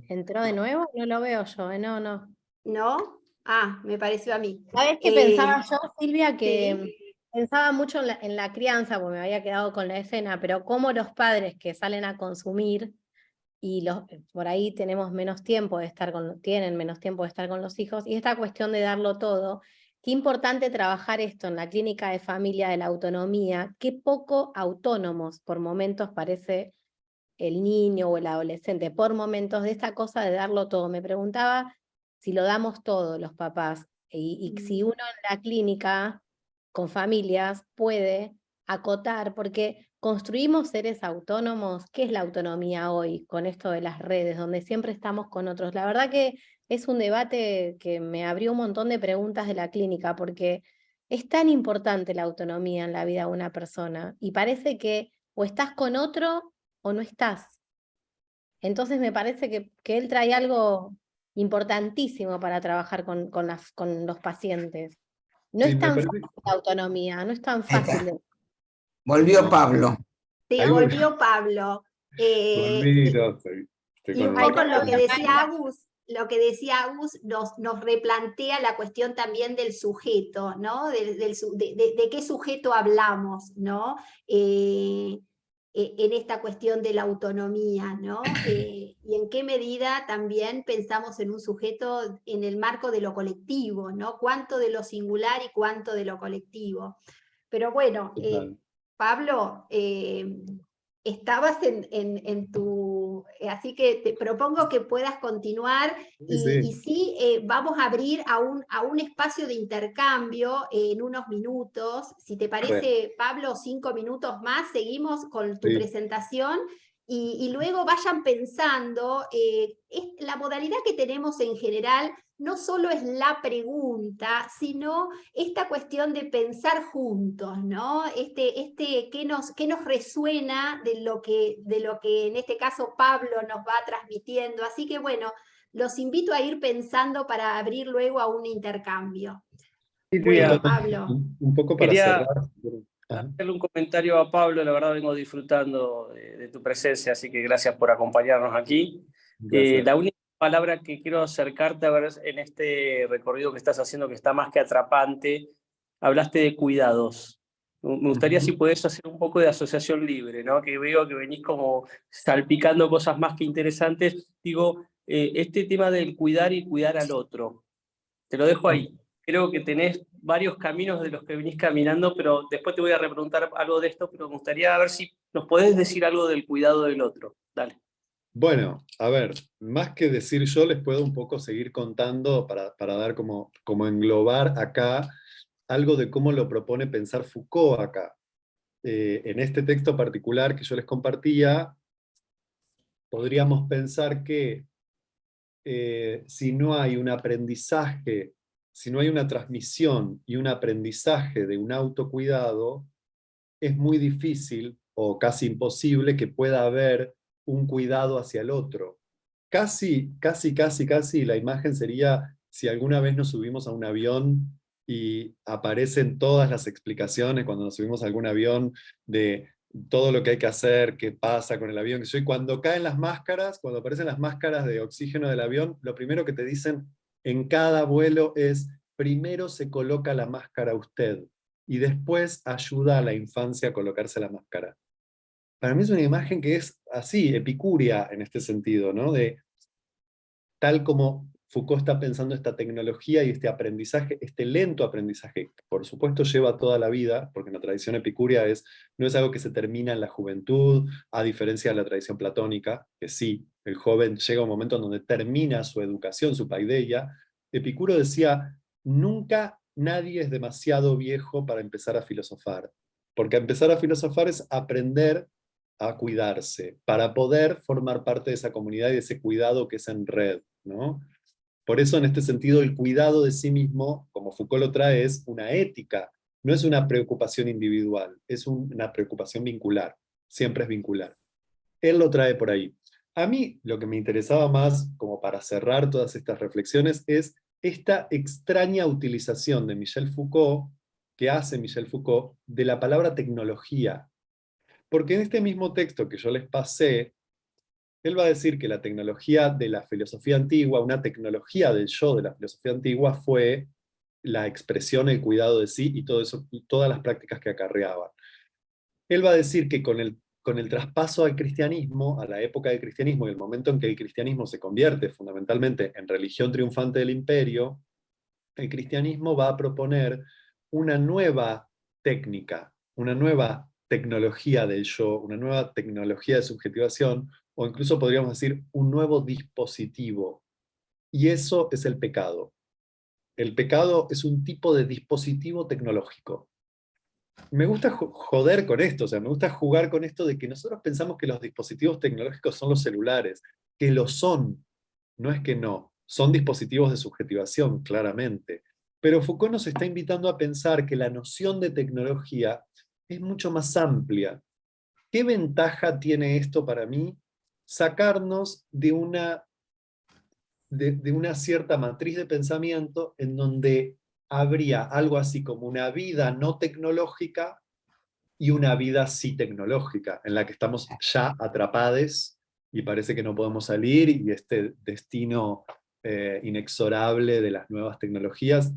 ¿Entró de nuevo? No lo veo yo, no.
¿No? Me pareció a mí.
¿Sabes qué pensaba yo, Silvia?
Sí.
Que pensaba mucho en la crianza, porque me había quedado con la escena, pero cómo los padres que salen a consumir y por ahí tenemos menos tiempo de estar tienen menos tiempo de estar con los hijos, y esta cuestión de darlo todo, qué importante trabajar esto en la clínica de familia de la autonomía, qué poco autónomos por momentos parece el niño o el adolescente, por momentos de esta cosa de darlo todo. Me preguntaba si lo damos todo los papás, y si uno en la clínica con familias puede acotar, porque construimos seres autónomos. ¿Qué es la autonomía hoy con esto de las redes, donde siempre estamos con otros? La verdad que es un debate que me abrió un montón de preguntas de la clínica, porque es tan importante la autonomía en la vida de una persona, y parece que o estás con otro o no estás. Entonces me parece que él trae algo importantísimo para trabajar con los pacientes. No
Sí,
es
me
tan fácil
parece.
la autonomía, no es tan
Ahí
fácil.
está. Volvió
No,
Pablo.
Sí,
ahí
volvió Pablo.
volví, no, estoy
Y
con
un
Ay,
un
poco
no lo
lo
vi
que
tema.
acá en
decía Agus, nos replantea la cuestión también del sujeto, ¿no? De qué sujeto hablamos, ¿no? En esta cuestión de la autonomía, ¿no? Y en qué medida también pensamos en un sujeto en el marco de lo colectivo, ¿no? Cuánto de lo singular y cuánto de lo colectivo. Pero bueno,
Total.
Pablo, estabas en tu... así que te propongo que puedas continuar
Sí,
y
sí,
sí, vamos a abrir a un espacio de intercambio en unos minutos. Si te
re,
parece, Pablo, 5 minutos más, seguimos con tu
sí.
presentación. Y luego vayan pensando, la modalidad que tenemos en general no solo es la pregunta, sino esta cuestión de pensar juntos, ¿no? ¿Qué nos resuena de lo que en este caso Pablo nos va transmitiendo? Así que bueno, los invito a ir pensando para abrir luego a un intercambio. Bueno,
Silvia,
Pablo.
Un poco para
quería
cerrar. Ajá,
hacerle un comentario a Pablo. La verdad vengo disfrutando de tu presencia, así que gracias por acompañarnos aquí.
gracias.
La única palabra que quiero acercarte a ver en este recorrido que estás haciendo, que está más que atrapante, hablaste de cuidados. Me gustaría si
Ujú.
podés hacer un poco de asociación libre, ¿no? Que veo que venís como salpicando cosas más que interesantes. Digo, este tema del cuidar y cuidar al otro. Te lo dejo ahí. Creo que tenés varios caminos de los que venís caminando, pero después te voy a repreguntar algo de esto, pero me gustaría ver si nos podés decir algo del cuidado del otro. Dale.
Bueno, a ver, más que decir yo, les puedo un poco seguir contando para dar como englobar acá algo de cómo lo propone pensar Foucault acá. En este texto particular que yo les compartía, podríamos pensar que si no hay un aprendizaje, si no hay una transmisión y un aprendizaje de un autocuidado, es muy difícil o casi imposible que pueda haber un cuidado hacia el otro. Casi la imagen sería si alguna vez nos subimos a un avión y aparecen todas las explicaciones cuando nos subimos a algún avión de todo lo que hay que hacer, qué pasa con el avión. Y cuando caen las máscaras, cuando aparecen las máscaras de oxígeno del avión, lo primero que te dicen en cada vuelo es, primero se coloca la máscara usted y después ayuda a la infancia a colocarse la máscara. Para mí es una imagen que es así, epicúrea en este sentido, ¿no? De tal como Foucault está pensando esta tecnología y este aprendizaje, este lento aprendizaje, que por supuesto lleva toda la vida, porque en la tradición epicúrea no es algo que se termina en la juventud, a diferencia de la tradición platónica, que sí, el joven llega a un momento en donde termina su educación, su paideia. Epicuro decía, nunca nadie es demasiado viejo para empezar a filosofar, porque empezar a filosofar es aprender a cuidarse, para poder formar parte de esa comunidad y de ese cuidado que es en red, ¿no? Por eso, en este sentido, el cuidado de sí mismo, como Foucault lo trae, es una ética, no es una preocupación individual, es una preocupación vincular, siempre es vincular. Él lo trae por ahí. A mí lo que me interesaba más, como para cerrar todas estas reflexiones, es esta extraña utilización de Michel Foucault, que hace Michel Foucault, de la palabra tecnología. Porque en este mismo texto que yo les pasé, Él va a decir que la tecnología de la filosofía antigua, una tecnología del yo de la filosofía antigua, fue la expresión, el cuidado de sí y todo eso, y todas las prácticas que acarreaban. Él va a decir que con el traspaso al cristianismo, a la época del cristianismo, y el momento en que el cristianismo se convierte fundamentalmente en religión triunfante del imperio, el cristianismo va a proponer una nueva técnica, una nueva tecnología del yo, una nueva tecnología de subjetivación, o incluso podríamos decir un nuevo dispositivo. Y eso es el pecado. El pecado es un tipo de dispositivo tecnológico. Me gusta joder con esto, o sea, me gusta jugar con esto de que nosotros pensamos que los dispositivos tecnológicos son los celulares, que lo son, no es que no, son dispositivos de subjetivación, claramente. Pero Foucault nos está invitando a pensar que la noción de tecnología es mucho más amplia. ¿Qué ventaja tiene esto para mí? Sacarnos de una cierta matriz de pensamiento en donde habría algo así como una vida no tecnológica y una vida sí tecnológica, en la que estamos ya atrapados y parece que no podemos salir, y este destino inexorable de las nuevas tecnologías.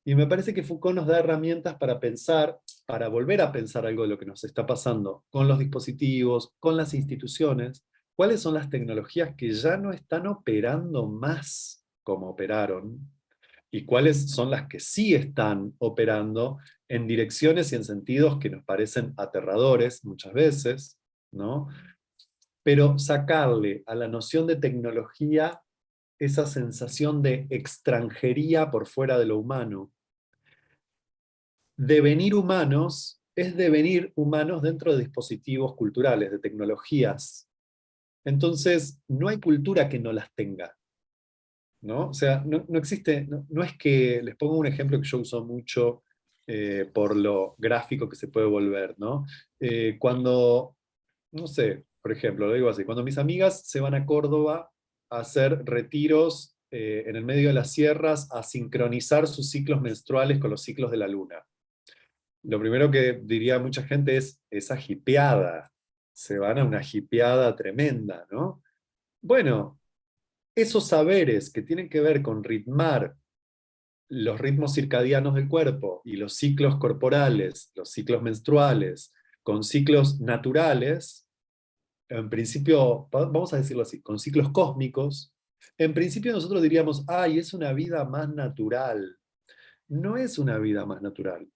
Y me parece que Foucault nos da herramientas para pensar, para volver a pensar algo de lo que nos está pasando con los dispositivos, con las instituciones, cuáles son las tecnologías que ya no están operando más como operaron, y cuáles son las que sí están operando en direcciones y en sentidos que nos parecen aterradores muchas veces, ¿no? Pero sacarle a la noción de tecnología esa sensación de extranjería por fuera de lo humano. Devenir humanos es devenir humanos dentro de dispositivos culturales, de tecnologías. Entonces, no hay cultura que no las tenga, ¿no? O sea, no existe, no es que, les pongo un ejemplo que yo uso mucho por lo gráfico que se puede volver, ¿no? Cuando, no sé, por ejemplo, lo digo así, cuando mis amigas se van a Córdoba a hacer retiros en el medio de las sierras, a sincronizar sus ciclos menstruales con los ciclos de la luna. Lo primero que diría mucha gente es esa hipeada. Se van a una hipeada tremenda, ¿no? Bueno, esos saberes que tienen que ver con ritmar los ritmos circadianos del cuerpo y los ciclos corporales, los ciclos menstruales, con ciclos naturales, en principio, vamos a decirlo así, con ciclos cósmicos, en principio nosotros diríamos, ay, es una vida más natural. No es una vida más natural.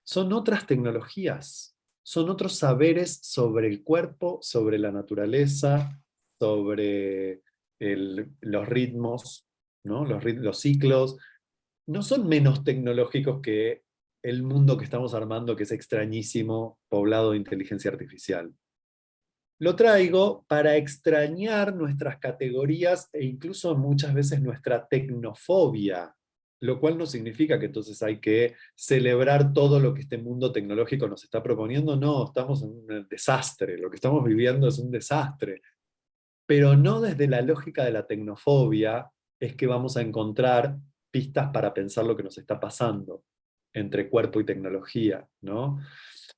Son otras tecnologías, son otros saberes sobre el cuerpo, sobre la naturaleza, sobre los ritmos, ¿no? Los ciclos. No son menos tecnológicos que el mundo que estamos armando, que es extrañísimo, poblado de inteligencia artificial. Lo traigo para extrañar nuestras categorías e incluso muchas veces nuestra tecnofobia, lo cual no significa que entonces hay que celebrar todo lo que este mundo tecnológico nos está proponiendo. No, estamos en un desastre, lo que estamos viviendo es un desastre. Pero no desde la lógica de la tecnofobia es que vamos a encontrar pistas para pensar lo que nos está pasando entre cuerpo y tecnología, ¿no?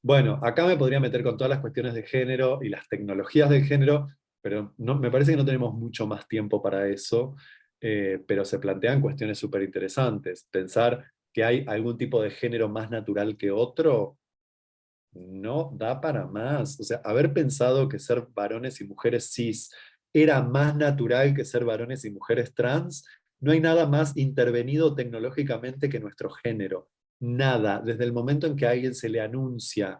Bueno, acá me podría meter con todas las cuestiones de género y las tecnologías del género, pero no, me parece que no tenemos mucho más tiempo para eso, pero se plantean cuestiones súper interesantes. Pensar que hay algún tipo de género más natural que otro, no da para más. O sea, haber pensado que ser varones y mujeres cis era más natural que ser varones y mujeres trans, no hay nada más intervenido tecnológicamente que nuestro género. Nada. Desde el momento en que a alguien se le anuncia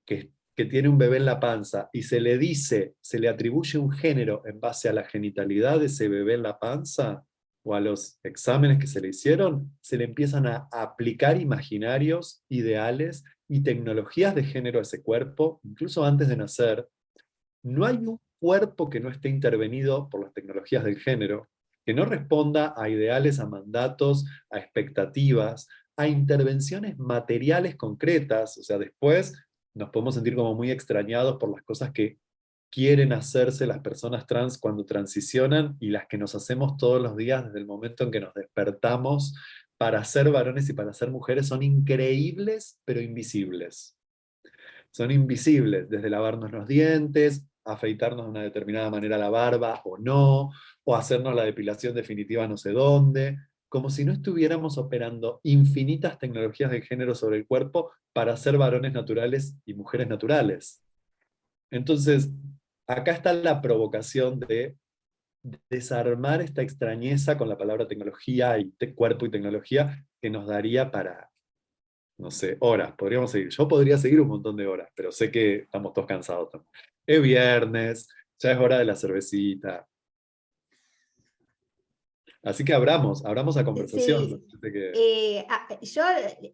que tiene un bebé en la panza y se le dice, se le atribuye un género en base a la genitalidad de ese bebé en la panza o a los exámenes que se le hicieron, se le empiezan a aplicar imaginarios, ideales y tecnologías de género a ese cuerpo, incluso antes de nacer. No hay un cuerpo que no esté intervenido por las tecnologías del género, que no responda a ideales, a mandatos, a expectativas, a intervenciones materiales concretas. O sea, después nos podemos sentir como muy extrañados por las cosas que quieren hacerse las personas trans cuando transicionan y las que nos hacemos todos los días desde el momento en que nos despertamos para ser varones y para ser mujeres son increíbles, pero invisibles. Son invisibles, desde lavarnos los dientes, afeitarnos de una determinada manera la barba o no, o hacernos la depilación definitiva no sé dónde, como si no estuviéramos operando infinitas tecnologías de género sobre el cuerpo para ser varones naturales y mujeres naturales. Entonces, acá está la provocación de desarmar esta extrañeza con la palabra tecnología y cuerpo y tecnología que nos daría para, no sé, horas. Podríamos seguir. Yo podría seguir un montón de horas, pero sé que estamos todos cansados también. Es viernes, ya es hora de la cervecita. Así que abramos la conversación.
Sí.
¿No? Que...
Yo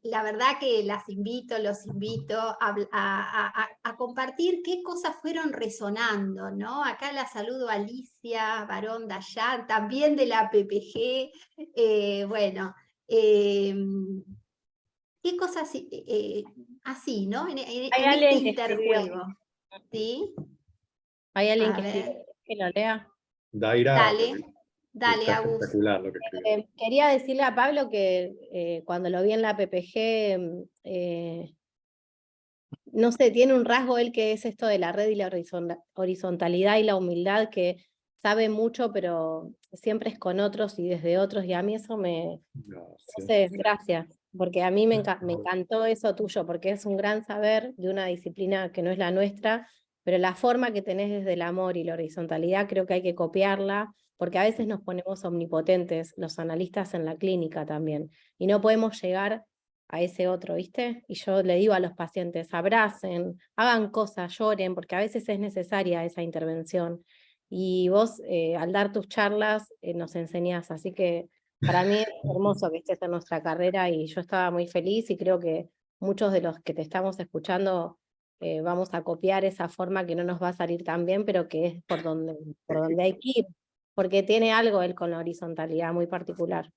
la verdad que los invito a compartir qué cosas fueron resonando, ¿no? Acá la saludo a Alicia Barón Dayan, también de la PPG. Bueno, qué cosas así, ¿no? En
Hay
este
alguien que escribió.
interjuego. ¿Sí?
Hay alguien
A
que
ver,
escribió, que lo lea.
Daira,
dale,
está
Agus.
espectacular lo que escribió.
Quería decirle a Pablo que cuando lo vi en la PPG, no sé, tiene un rasgo él que es esto de la red y la horizontalidad y la humildad, que sabe mucho, pero siempre es con otros y desde otros, y a mí eso no sé, gracias, porque a mí me encantó eso tuyo, porque es un gran saber de una disciplina que no es la nuestra, pero la forma que tenés desde el amor y la horizontalidad creo que hay que copiarla, porque a veces nos ponemos omnipotentes, los analistas en la clínica también, y no podemos llegar a ese otro, ¿viste? Y yo le digo a los pacientes, abracen, hagan cosas, lloren, porque a veces es necesaria esa intervención. Y vos, al dar tus charlas, nos enseñás, así que para mí es hermoso que estés en nuestra carrera y yo estaba muy feliz y creo que muchos de los que te estamos escuchando vamos a copiar esa forma que no nos va a salir tan bien, pero que es por donde hay que ir, porque tiene algo él con la horizontalidad muy particular.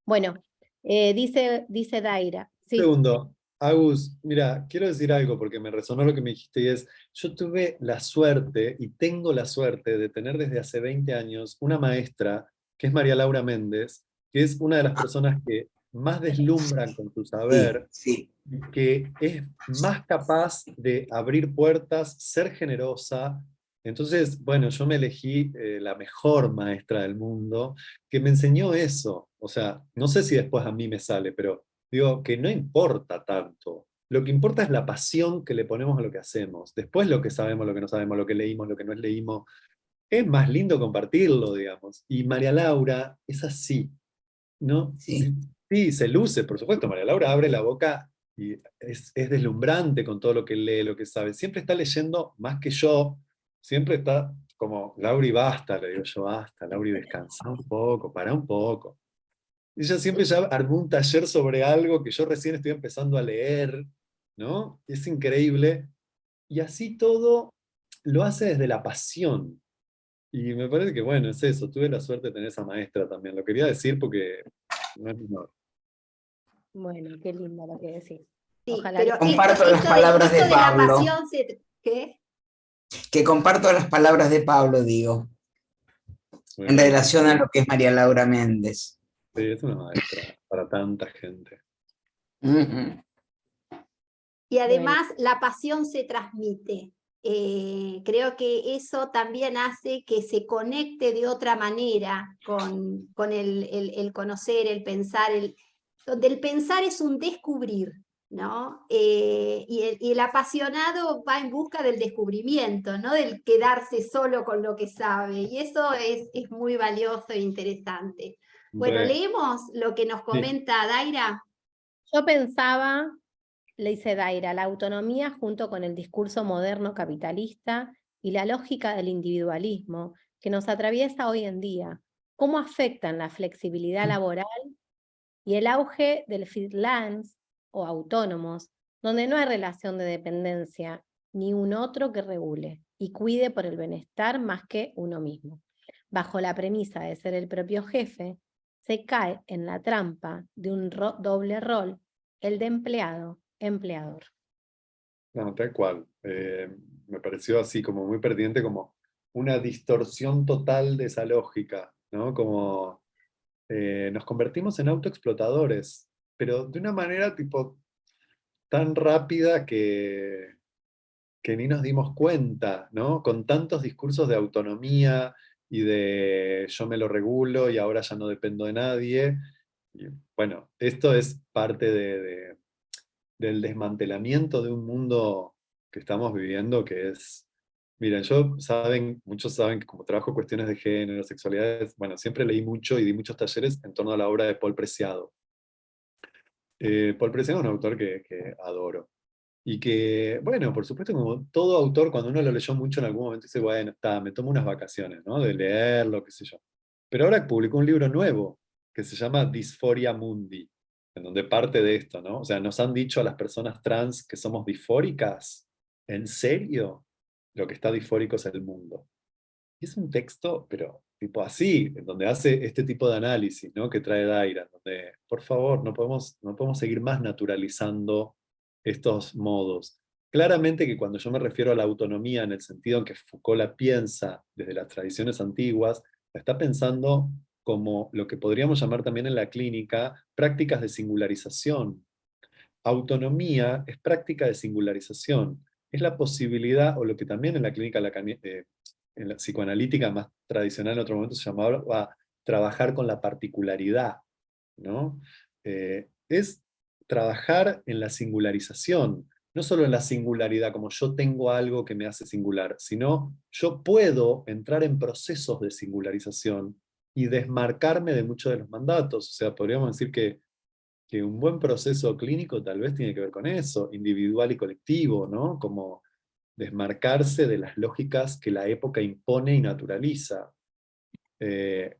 Bueno, dice Daira. Sí.
Segundo, Agus, mira, quiero decir algo porque me resonó lo que me dijiste y es, yo tuve la suerte y tengo la suerte de tener desde hace 20 años una maestra que es María Laura Méndez, que es una de las personas que más deslumbran con su saber,
Sí.
que es más capaz de abrir puertas, ser generosa. Entonces, bueno, yo me elegí la mejor maestra del mundo que me enseñó eso. O sea, no sé si después a mí me sale, pero digo que no importa tanto. Lo que importa es la pasión que le ponemos a lo que hacemos. Después lo que sabemos, lo que no sabemos, lo que leímos, lo que no leímos. Es más lindo compartirlo, digamos. Y María Laura es así, ¿no?
Sí.
Sí, se luce, por supuesto. María Laura abre la boca y es deslumbrante con todo lo que lee, lo que sabe. Siempre está leyendo más que yo. Siempre está como, Lauri, basta, le digo yo, basta, Lauri, descansa un poco, para un poco. Ella siempre ya armó un taller sobre algo que yo recién estoy empezando a leer, ¿no? Es increíble. Y así todo lo hace desde la pasión. Y me parece que, bueno, es eso. Tuve la suerte de tener esa maestra también. Lo quería decir porque no es menor.
Bueno, qué lindo lo que decís.
Sí,
Ojalá
pero
Comparto las palabras de
la
Pablo.
pasión, ¿qué?
Que comparto las palabras de Pablo, digo,
Muy
en
bien.
relación a lo que es María Laura Méndez.
Sí, es una maestra para tanta gente.
Ujú.
Y
Bueno,
además la pasión se transmite. Creo que eso también hace que se conecte de otra manera con el conocer, el pensar, donde el pensar es un descubrir, ¿no? Y el apasionado va en busca del descubrimiento, no del quedarse solo con lo que sabe. Y eso es muy valioso e interesante. Bueno,
Re.
leemos lo que nos
Sí.
comenta Daira.
yo pensaba, le dice Daira, la autonomía junto con el discurso moderno capitalista y la lógica del individualismo que nos atraviesa hoy en día, ¿cómo afectan la flexibilidad laboral y el auge del freelance o autónomos, donde no hay relación de dependencia ni un otro que regule y cuide por el bienestar más que uno mismo? Bajo la premisa de ser el propio jefe, se cae en la trampa de un doble rol, el de empleado-empleador.
No, tal cual. Me pareció así como muy pertinente, como una distorsión total de esa lógica, ¿no? Como nos convertimos en autoexplotadores, pero de una manera tipo tan rápida que ni nos dimos cuenta, ¿no? Con tantos discursos de autonomía y de yo me lo regulo y ahora ya no dependo de nadie. Y, bueno, esto es parte del desmantelamiento de un mundo que estamos viviendo que es... Miren, muchos saben que como trabajo cuestiones de género, sexualidades, bueno, siempre leí mucho y di muchos talleres en torno a la obra de Paul Preciado. Paul Preciado es un autor que adoro. Y que, bueno, por supuesto, como todo autor, cuando uno lo leyó mucho en algún momento dice, bueno, está, me tomo unas vacaciones, ¿no? De leerlo, qué sé yo. Pero ahora publicó un libro nuevo que se llama Dysphoria Mundi, en donde parte de esto, ¿no? O sea, nos han dicho a las personas trans que somos disfóricas. ¿En serio? Lo que está disfórico es el mundo. Y es un texto, pero tipo así, en donde hace este tipo de análisis, ¿no? Que trae Daira, donde, por favor, no podemos seguir más naturalizando estos modos. Claramente que cuando yo me refiero a la autonomía en el sentido en que Foucault la piensa desde las tradiciones antiguas, la está pensando como lo que podríamos llamar también en la clínica prácticas de singularización. Autonomía es práctica de singularización, es la posibilidad, o lo que también en la clínica en la psicoanalítica más tradicional en otro momento se llamaba trabajar con la particularidad, ¿no? Es trabajar en la singularización, no solo en la singularidad, como yo tengo algo que me hace singular, sino yo puedo entrar en procesos de singularización y desmarcarme de muchos de los mandatos. O sea, podríamos decir que un buen proceso clínico tal vez tiene que ver con eso, individual y colectivo, ¿no? Como desmarcarse de las lógicas que la época impone y naturaliza. Eh,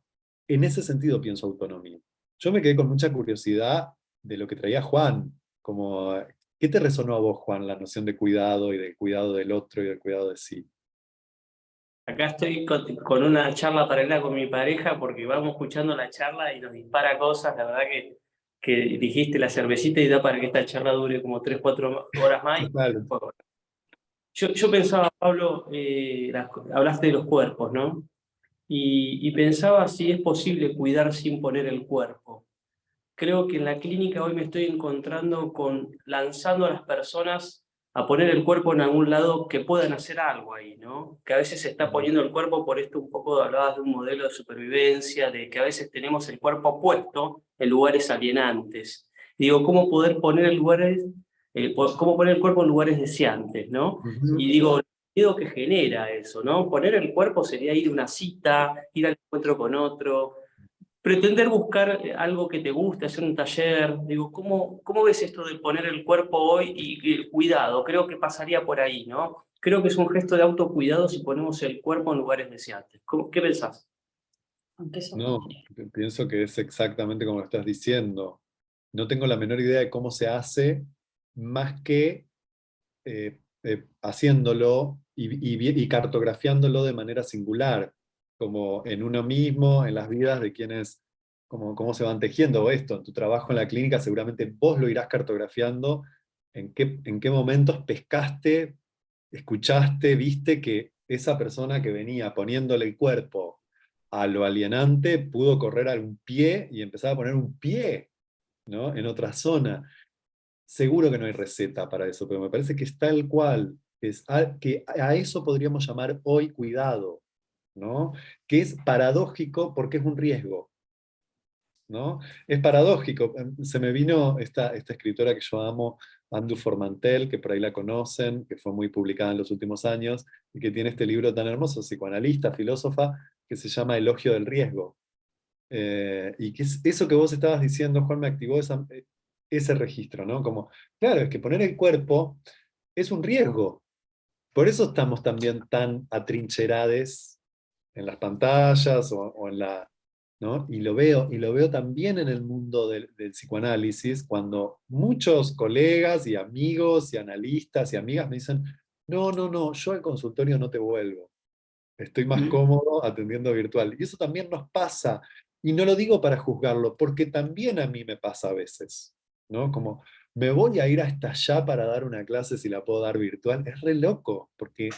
en ese sentido pienso autonomía. Yo me quedé con mucha curiosidad de lo que traía Juan, como, ¿qué te resonó a vos, Juan, la noción de cuidado y del cuidado del otro y del cuidado de sí?
Acá estoy con una charla paralela con mi pareja porque vamos escuchando la charla y nos dispara cosas. La verdad que dijiste la cervecita y da para que esta charla dure como 3, 4 horas más.
Total.
Yo pensaba, Pablo, hablaste de los cuerpos, ¿no? Y pensaba si es posible cuidar sin poner el cuerpo. Creo que en la clínica hoy me estoy encontrando con lanzando a las personas a poner el cuerpo en algún lado que puedan hacer algo ahí, ¿no? Que a veces se está poniendo el cuerpo, por esto un poco hablabas de un modelo de supervivencia, de que a veces tenemos el cuerpo puesto en lugares alienantes. Digo, ¿cómo poder poner cómo poner el cuerpo en lugares deseantes, ¿no?
Ujú.
Y digo, el miedo que genera eso, ¿no? Poner el cuerpo sería ir a una cita, ir al encuentro con otro, pretender buscar algo que te guste, hacer un taller. Digo, ¿cómo ves esto de poner el cuerpo hoy y el cuidado? Creo que pasaría por ahí, ¿no? Creo que es un gesto de autocuidado si ponemos el cuerpo en lugares deseantes. ¿Qué pensás?
Aunque eso
No, pienso que es exactamente como lo estás diciendo. No tengo la menor idea de cómo se hace, más que haciéndolo y cartografiándolo de manera singular, como en uno mismo, en las vidas de quienes, como cómo se van tejiendo esto. En tu trabajo en la clínica seguramente vos lo irás cartografiando, en qué momentos pescaste, escuchaste, viste que esa persona que venía poniéndole el cuerpo a lo alienante pudo correr algún pie y empezar a poner un pie, ¿no? En otra zona. Seguro que no hay receta para eso, pero me parece que es tal cual, que a eso podríamos llamar hoy cuidado, ¿no? Que es paradójico porque es un riesgo, ¿no? Es paradójico. Se me vino esta escritora que yo amo, Andu Formantel, que por ahí la conocen, que fue muy publicada en los últimos años, y que tiene este libro tan hermoso, psicoanalista, filósofa, que se llama Elogio del riesgo. Y que eso que vos estabas diciendo, Juan, me activó ese registro, ¿no? Como, claro, es que poner el cuerpo es un riesgo. Por eso estamos también tan atrincherades en las pantallas o en la... ¿no? Y lo veo también en el mundo del psicoanálisis, cuando muchos colegas y amigos y analistas y amigas me dicen, no, no, no, yo al consultorio no te vuelvo. Estoy más cómodo atendiendo virtual. Y eso también nos pasa. Y no lo digo para juzgarlo, porque también a mí me pasa a veces, ¿no? Como, me voy a ir hasta allá para dar una clase si la puedo dar virtual. Es re loco, porque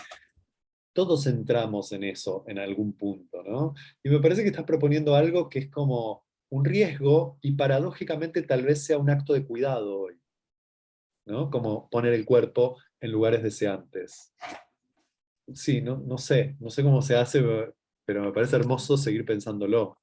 todos entramos en eso en algún punto, ¿no? Y me parece que estás proponiendo algo que es como un riesgo y paradójicamente tal vez sea un acto de cuidado hoy. ¿no? Como poner el cuerpo en lugares deseantes. Sí, no sé cómo se hace, pero me parece hermoso seguir pensándolo.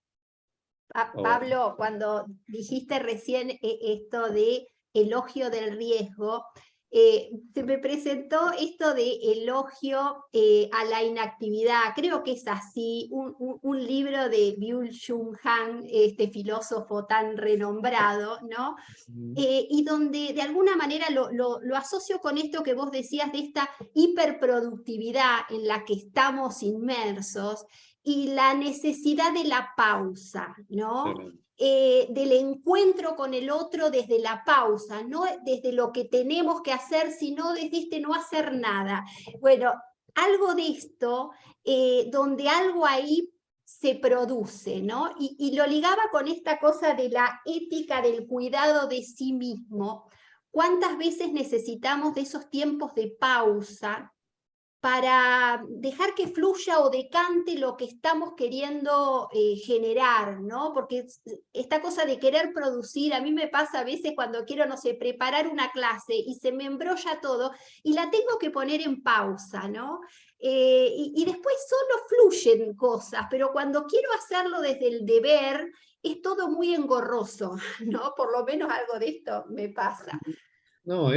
Pablo, cuando dijiste recién esto de elogio del riesgo, se me presentó esto de elogio a la inactividad. Creo que es así, un libro de Byung-Chul Han, este filósofo tan renombrado, ¿no? Y donde de alguna manera lo asocio con esto que vos decías de esta hiperproductividad en la que estamos inmersos y la necesidad de la pausa, ¿no? Del encuentro con el otro desde la pausa, no desde lo que tenemos que hacer, sino desde este no hacer nada. Bueno, algo de esto, donde algo ahí se produce, ¿no? Y lo ligaba con esta cosa de la ética del cuidado de sí mismo. ¿Cuántas veces necesitamos de esos tiempos de pausa para dejar que fluya o decante lo que estamos queriendo generar, ¿no? Porque esta cosa de querer producir, a mí me pasa a veces cuando quiero, no sé, preparar una clase y se me embrolla todo y la tengo que poner en pausa, ¿no? Y después solo fluyen cosas, pero cuando quiero hacerlo desde el deber, es todo muy engorroso, ¿no? Por lo menos algo de esto me pasa.
No,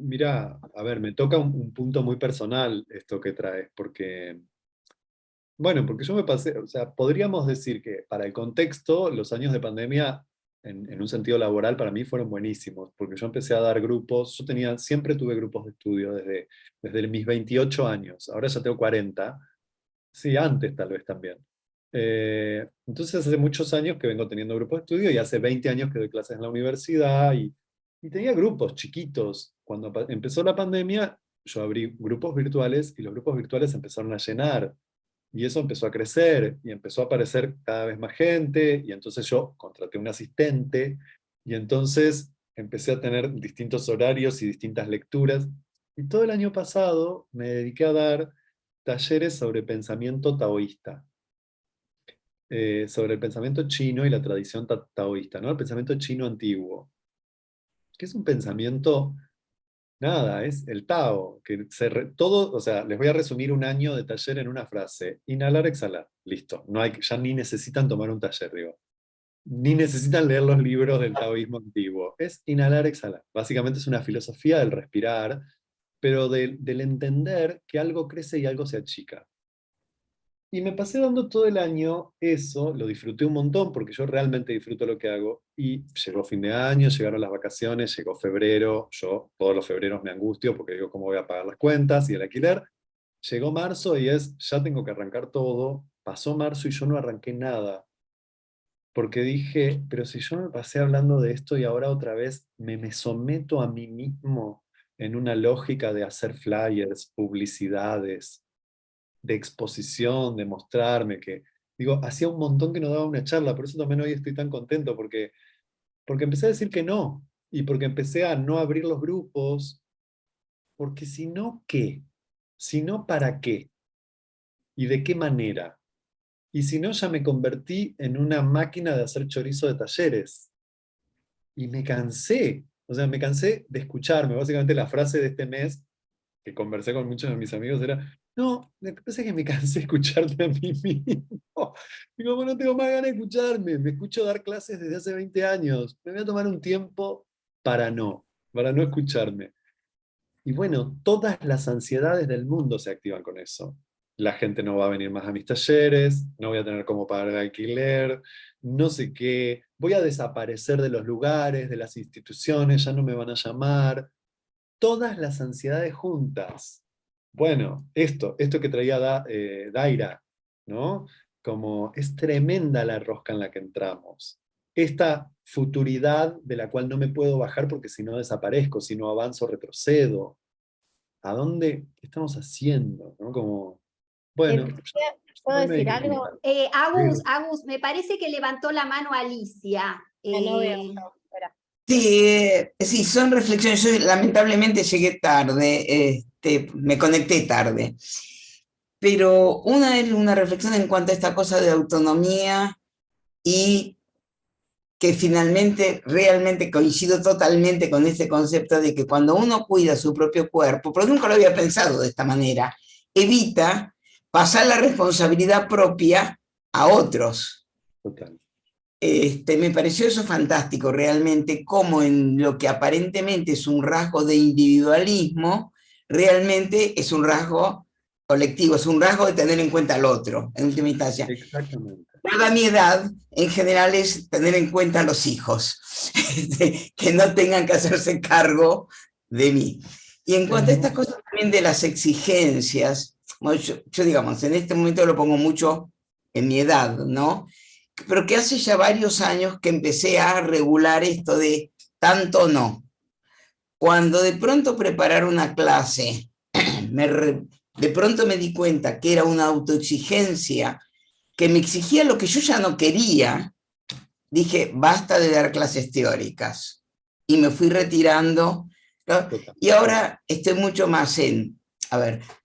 mirá, a ver, me toca un punto muy personal esto que traes, porque, bueno, porque yo me pasé, o sea, podríamos decir que para el contexto, los años de pandemia, en un sentido laboral, para mí fueron buenísimos, porque yo empecé a dar grupos, siempre tuve grupos de estudio desde mis 28 años, ahora ya tengo 40, sí, antes tal vez también. Entonces hace muchos años que vengo teniendo grupos de estudio y hace 20 años que doy clases en la universidad y tenía grupos chiquitos. Cuando empezó la pandemia, yo abrí grupos virtuales y los grupos virtuales empezaron a llenar. Y eso empezó a crecer y empezó a aparecer cada vez más gente. Y entonces yo contraté un asistente y entonces empecé a tener distintos horarios y distintas lecturas. Y todo el año pasado me dediqué a dar talleres sobre pensamiento taoísta, sobre el pensamiento chino y la tradición taoísta, ¿no? El pensamiento chino antiguo, que es un pensamiento. Nada, es el Tao, que todo, o sea, les voy a resumir un año de taller en una frase: inhalar, exhalar, listo, ya ni necesitan tomar un taller, digo, ni necesitan leer los libros del taoísmo antiguo, es inhalar, exhalar, básicamente es una filosofía del respirar, pero del entender que algo crece y algo se achica. Y me pasé dando todo el año eso, lo disfruté un montón porque yo realmente disfruto lo que hago. Y llegó fin de año, llegaron las vacaciones, llegó febrero, yo todos los febreros me angustio porque digo cómo voy a pagar las cuentas y el alquiler. Llegó marzo y ya tengo que arrancar todo. Pasó marzo y yo no arranqué nada. Porque dije, pero si yo me pasé hablando de esto y ahora otra vez me someto a mí mismo en una lógica de hacer flyers, publicidades, de exposición, de mostrarme, que, digo, hacía un montón que no daba una charla, por eso también hoy estoy tan contento, porque empecé a decir que no, y porque empecé a no abrir los grupos, porque si no, ¿qué? Si no, ¿para qué? ¿Y de qué manera? Y si no, ya me convertí en una máquina de hacer chorizo de talleres. Y me cansé, o sea, me cansé de escucharme. Básicamente la frase de este mes que conversé con muchos de mis amigos era: no, lo que pasa es que me cansé de escucharte a mí mismo. Y como no tengo más ganas de escucharme, me escucho dar clases desde hace 20 años. Me voy a tomar un tiempo para no escucharme. Y bueno, todas las ansiedades del mundo se activan con eso. La gente no va a venir más a mis talleres, no voy a tener cómo pagar el alquiler, no sé qué, voy a desaparecer de los lugares, de las instituciones, ya no me van a llamar. Todas las ansiedades juntas. Bueno, esto que traía Daira, ¿no? Como es tremenda la rosca en la que entramos. Esta futuridad de la cual no me puedo bajar porque si no desaparezco, si no avanzo, retrocedo. ¿A dónde? ¿Qué estamos haciendo? ¿No? Como, bueno,
¿Puedo
hoy me
decir
dediqué.
algo?
Agus, me parece que levantó la mano Alicia.
No veo. Espera.
Sí, sí, son reflexiones. Yo lamentablemente llegué tarde, me conecté tarde. Pero una reflexión en cuanto a esta cosa de autonomía y que finalmente, realmente coincido totalmente con este concepto de que cuando uno cuida su propio cuerpo, pero nunca lo había pensado de esta manera, evita pasar la responsabilidad propia a otros.
Total.
Me pareció eso fantástico, realmente, como en lo que aparentemente es un rasgo de individualismo, realmente es un rasgo colectivo, es un rasgo de tener en cuenta al otro, en última instancia.
Exactamente.
Dada mi edad, en general es tener en cuenta a los hijos, que no tengan que hacerse cargo de mí. Y en cuanto a estas cosas también de las exigencias, bueno, yo digamos, en este momento lo pongo mucho en mi edad, ¿no? Pero que hace ya varios años que empecé a regular esto de tanto no. Cuando de pronto preparar una clase, de pronto me di cuenta que era una autoexigencia que me exigía lo que yo ya no quería, dije, basta de dar clases teóricas. Y me fui retirando, ¿no? Y ahora estoy mucho más en,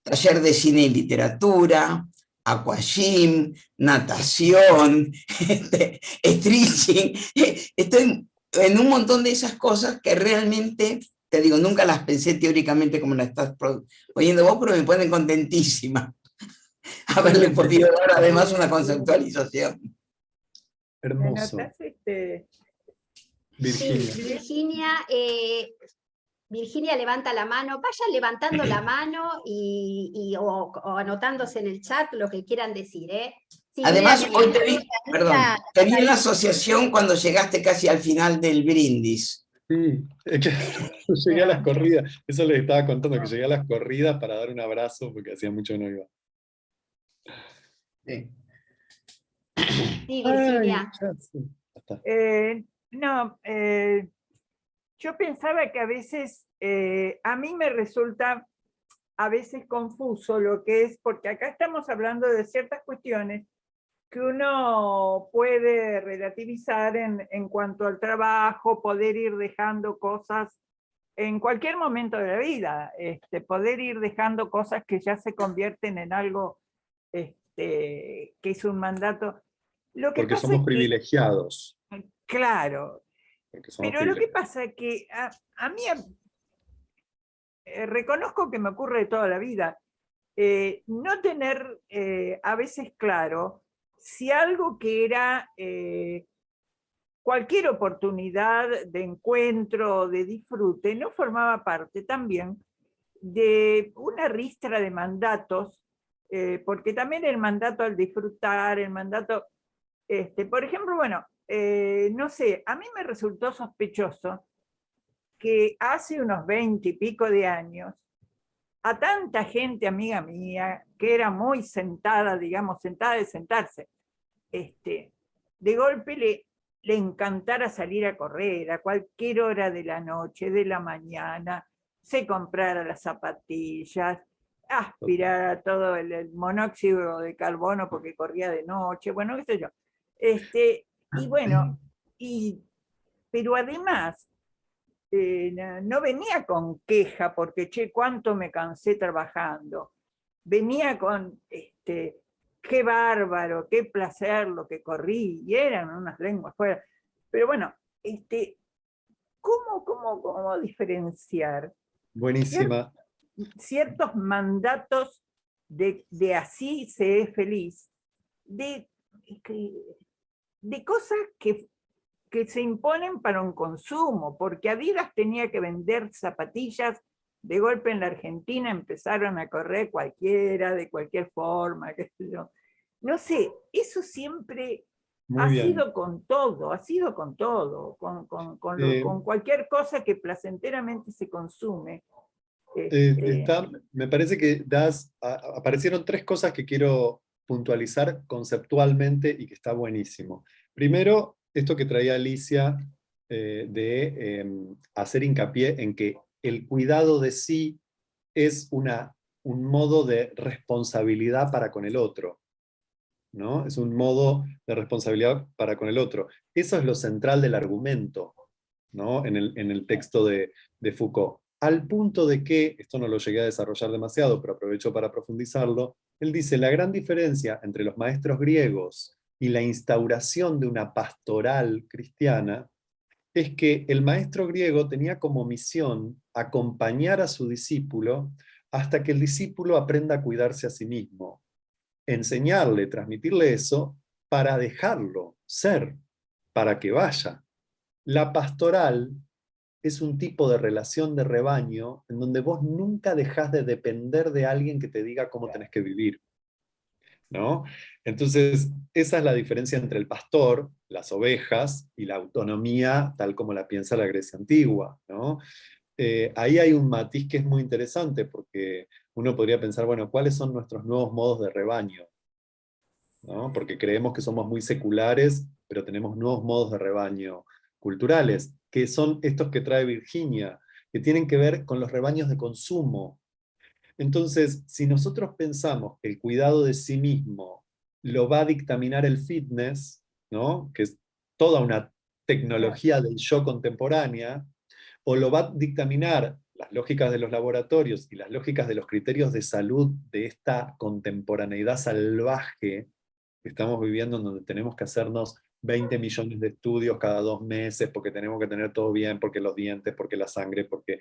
taller de cine y literatura, aquagym, natación, stretching. Estoy en un montón de esas cosas que realmente, te digo, nunca las pensé teóricamente como las estás poniendo vos, pero me ponen contentísima haberle podido dar además una conceptualización.
Hermoso. Virginia.
Sí, Virginia levanta la mano, vayan levantando la mano o anotándose en el chat lo que quieran decir. Sí,
además, hoy te vi, te vi en la
Anita,
asociación cuando llegaste casi al final del brindis.
Sí, es que llegué a las corridas, eso les estaba contando, que llegué a las corridas para dar un abrazo porque hacía mucho que no iba.
Sí.
Sí, Virginia.
Yo pensaba que a veces, a mí me resulta a veces confuso lo que es, porque acá estamos hablando de ciertas cuestiones que uno puede relativizar en cuanto al trabajo, poder ir dejando cosas en cualquier momento de la vida, poder ir dejando cosas que ya se convierten en algo que es un mandato. Lo que
porque
pasa
somos
es
privilegiados.
Claro, pero lo que
privilegiados.
pasa es que a mí reconozco que me ocurre de toda la vida, no tener a veces claro si algo que era cualquier oportunidad de encuentro, de disfrute, no formaba parte también de una ristra de mandatos, porque también el mandato al disfrutar, el mandato, por ejemplo, bueno, no sé, a mí me resultó sospechoso que hace unos 20 y pico de años, a tanta gente amiga mía, que era muy sentada, digamos, sentada de sentarse, de golpe le encantara salir a correr a cualquier hora de la noche, de la mañana, se comprara las zapatillas, aspirara todo el monóxido de carbono porque corría de noche, bueno, qué sé yo. Y bueno, pero además, no venía con queja porque, che, cuánto me cansé trabajando. Venía con, qué bárbaro, qué placer lo que corrí, y eran unas lenguas fuera. Pero bueno, ¿cómo diferenciar
Buenísima.
ciertos mandatos de así se es feliz, de cosas que se imponen para un consumo? Porque Adidas tenía que vender zapatillas, de golpe en la Argentina empezaron a correr cualquiera, de cualquier forma, qué sé yo. No sé, eso siempre ha sido con todo, con cualquier cosa que placenteramente se consume.
Me parece que aparecieron tres cosas que quiero puntualizar conceptualmente y que está buenísimo. Primero, esto que traía Alicia de hacer hincapié en que el cuidado de sí es un modo de responsabilidad para con el otro, ¿no? Es un modo de responsabilidad para con el otro. Eso es lo central del argumento, ¿no? En el texto de Foucault. Al punto de que, esto no lo llegué a desarrollar demasiado, pero aprovecho para profundizarlo, él dice, la gran diferencia entre los maestros griegos y la instauración de una pastoral cristiana es que el maestro griego tenía como misión acompañar a su discípulo hasta que el discípulo aprenda a cuidarse a sí mismo, enseñarle, transmitirle eso para dejarlo ser, para que vaya. La pastoral es un tipo de relación de rebaño en donde vos nunca dejás de depender de alguien que te diga cómo tenés que vivir, ¿no? Entonces, esa es la diferencia entre el pastor, las ovejas, y la autonomía tal como la piensa la Grecia antigua, ¿no? Ahí hay un matiz que es muy interesante, porque uno podría pensar, bueno, ¿cuáles son nuestros nuevos modos de rebaño? ¿No? Porque creemos que somos muy seculares, pero tenemos nuevos modos de rebaño culturales, que son estos que trae Virginia, que tienen que ver con los rebaños de consumo. Entonces, si nosotros pensamos que el cuidado de sí mismo lo va a dictaminar el fitness, ¿no? Que es toda una tecnología del yo contemporánea, o lo va a dictaminar las lógicas de los laboratorios y las lógicas de los criterios de salud de esta contemporaneidad salvaje que estamos viviendo, en donde tenemos que hacernos 20 millones de estudios cada 2 meses, porque tenemos que tener todo bien, porque los dientes, porque la sangre, porque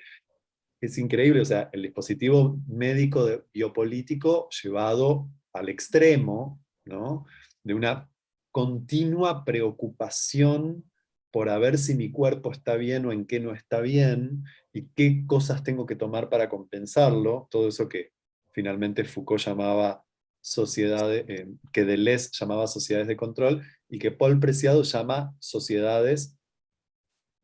es increíble, o sea, el dispositivo médico biopolítico llevado al extremo, ¿no? De una continua preocupación por a ver si mi cuerpo está bien o en qué no está bien, y qué cosas tengo que tomar para compensarlo, todo eso que finalmente Foucault llamaba sociedades, que Deleuze llamaba sociedades de control, y que Paul Preciado llama sociedades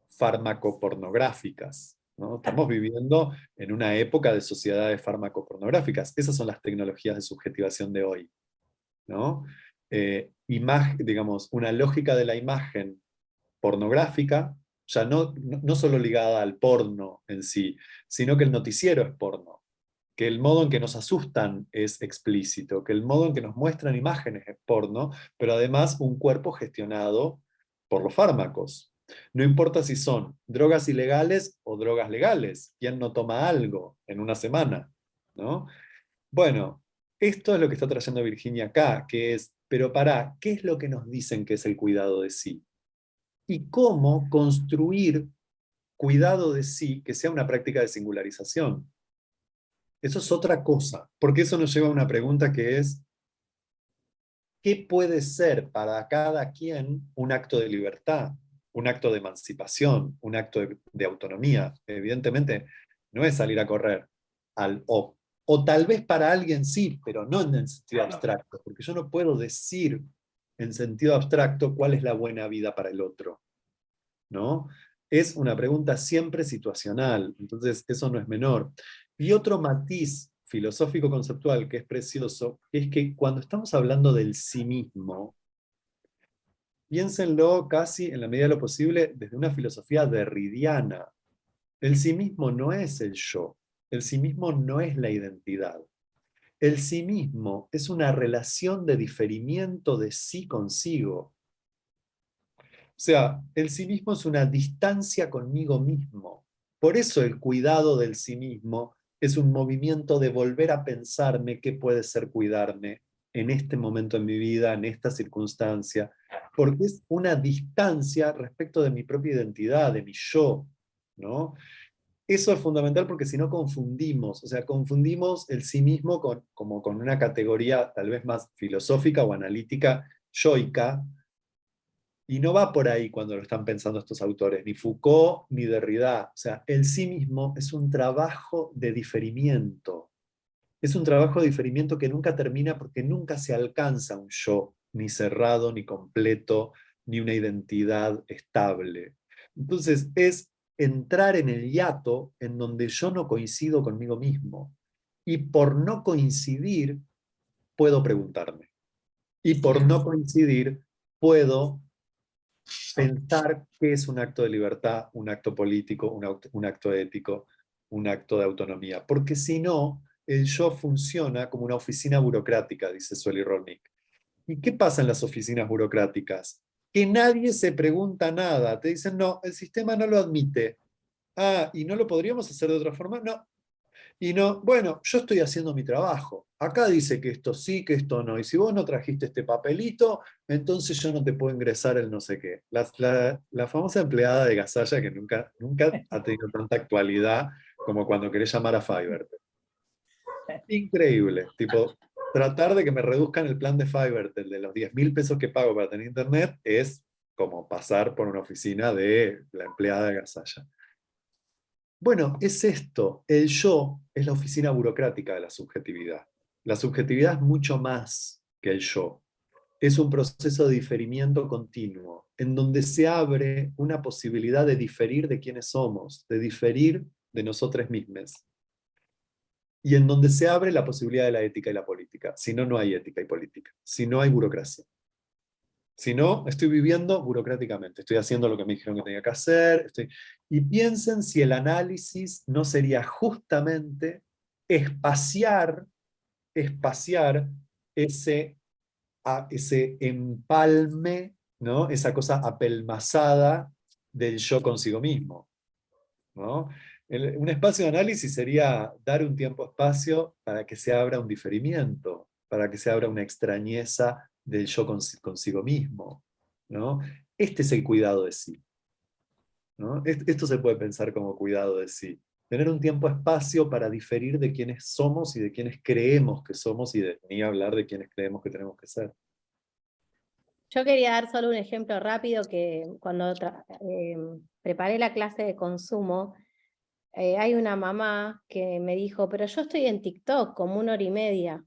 farmacopornográficas, ¿no? Estamos viviendo en una época de sociedades farmacopornográficas. Esas son las tecnologías de subjetivación de hoy, ¿no? Digamos, una lógica de la imagen pornográfica, ya no solo ligada al porno en sí, sino que el noticiero es porno, que el modo en que nos asustan es explícito, que el modo en que nos muestran imágenes es porno, pero además un cuerpo gestionado por los fármacos. No importa si son drogas ilegales o drogas legales, ¿quién no toma algo en una semana? ¿No? Bueno, esto es lo que está trayendo Virginia acá, que es, pero pará, ¿qué es lo que nos dicen que es el cuidado de sí? Y cómo construir cuidado de sí que sea una práctica de singularización. Eso es otra cosa, porque eso nos lleva a una pregunta que es, ¿qué puede ser para cada quien un acto de libertad, un acto de emancipación, un acto de autonomía? Evidentemente, no es salir a correr, o tal vez para alguien sí, pero no en el sentido abstracto, porque yo no puedo decir en sentido abstracto cuál es la buena vida para el otro, ¿no? Es una pregunta siempre situacional, entonces eso no es menor. Y otro matiz filosófico conceptual que es precioso, es que cuando estamos hablando del sí mismo, piénsenlo casi en la medida de lo posible desde una filosofía derridiana. El sí mismo no es el yo, el sí mismo no es la identidad. El sí mismo es una relación de diferimiento de sí consigo. O sea, el sí mismo es una distancia conmigo mismo. Por eso el cuidado del sí mismo es un movimiento de volver a pensarme qué puede ser cuidarme en este momento en mi vida, en esta circunstancia, porque es una distancia respecto de mi propia identidad, de mi yo, ¿no? Eso es fundamental porque si no confundimos, o sea, confundimos el sí mismo como con una categoría tal vez más filosófica o analítica, yoica. Y no va por ahí cuando lo están pensando estos autores, ni Foucault ni Derrida. O sea, el sí mismo es un trabajo de diferimiento. Es un trabajo de diferimiento que nunca termina porque nunca se alcanza un yo, ni cerrado, ni completo, ni una identidad estable. Entonces es entrar en el hiato en donde yo no coincido conmigo mismo. Y por no coincidir, puedo preguntarme. Y por no coincidir, puedo pensar qué es un acto de libertad, un acto político, un acto ético, un acto de autonomía. Porque si no, el yo funciona como una oficina burocrática, dice Sueli Rolnik. ¿Y qué pasa en las oficinas burocráticas? Que nadie se pregunta nada. Te dicen, no, el sistema no lo admite. Ah, ¿y no lo podríamos hacer de otra forma? No. Y no, bueno, yo estoy haciendo mi trabajo. Acá dice que esto sí, que esto no. Y si vos no trajiste este papelito, entonces yo no te puedo ingresar el no sé qué. La famosa empleada de Gasalla que nunca ha tenido tanta actualidad como cuando querés llamar a Fiverr. Increíble. Tipo, tratar de que me reduzcan el plan de Fiverr, el de los 10.000 pesos que pago para tener internet, es como pasar por una oficina de la empleada de Gasalla. Bueno, es esto, el yo es la oficina burocrática de la subjetividad. La subjetividad es mucho más que el yo. Es un proceso de diferimiento continuo, en donde se abre una posibilidad de diferir de quiénes somos, de diferir de nosotros mismos. Y en donde se abre la posibilidad de la ética y la política. Si no, no hay ética y política. Si no, hay burocracia. Si no, estoy viviendo burocráticamente, estoy haciendo lo que me dijeron que tenía que hacer. Y piensen si el análisis no sería justamente espaciar ese empalme, ¿no? Esa cosa apelmazada del yo consigo mismo, ¿no? Un espacio de análisis sería dar un tiempo-espacio para que se abra un diferimiento, para que se abra una extrañeza del yo consigo mismo, ¿no? Este es el cuidado de sí, ¿no? Esto se puede pensar como cuidado de sí. Tener un tiempo-espacio para diferir de quiénes somos y de quiénes creemos que somos y ni hablar de quiénes creemos que tenemos que ser.
Yo quería dar solo un ejemplo rápido que cuando preparé la clase de consumo, hay una mamá que me dijo, pero yo estoy en TikTok como 1 hora y media.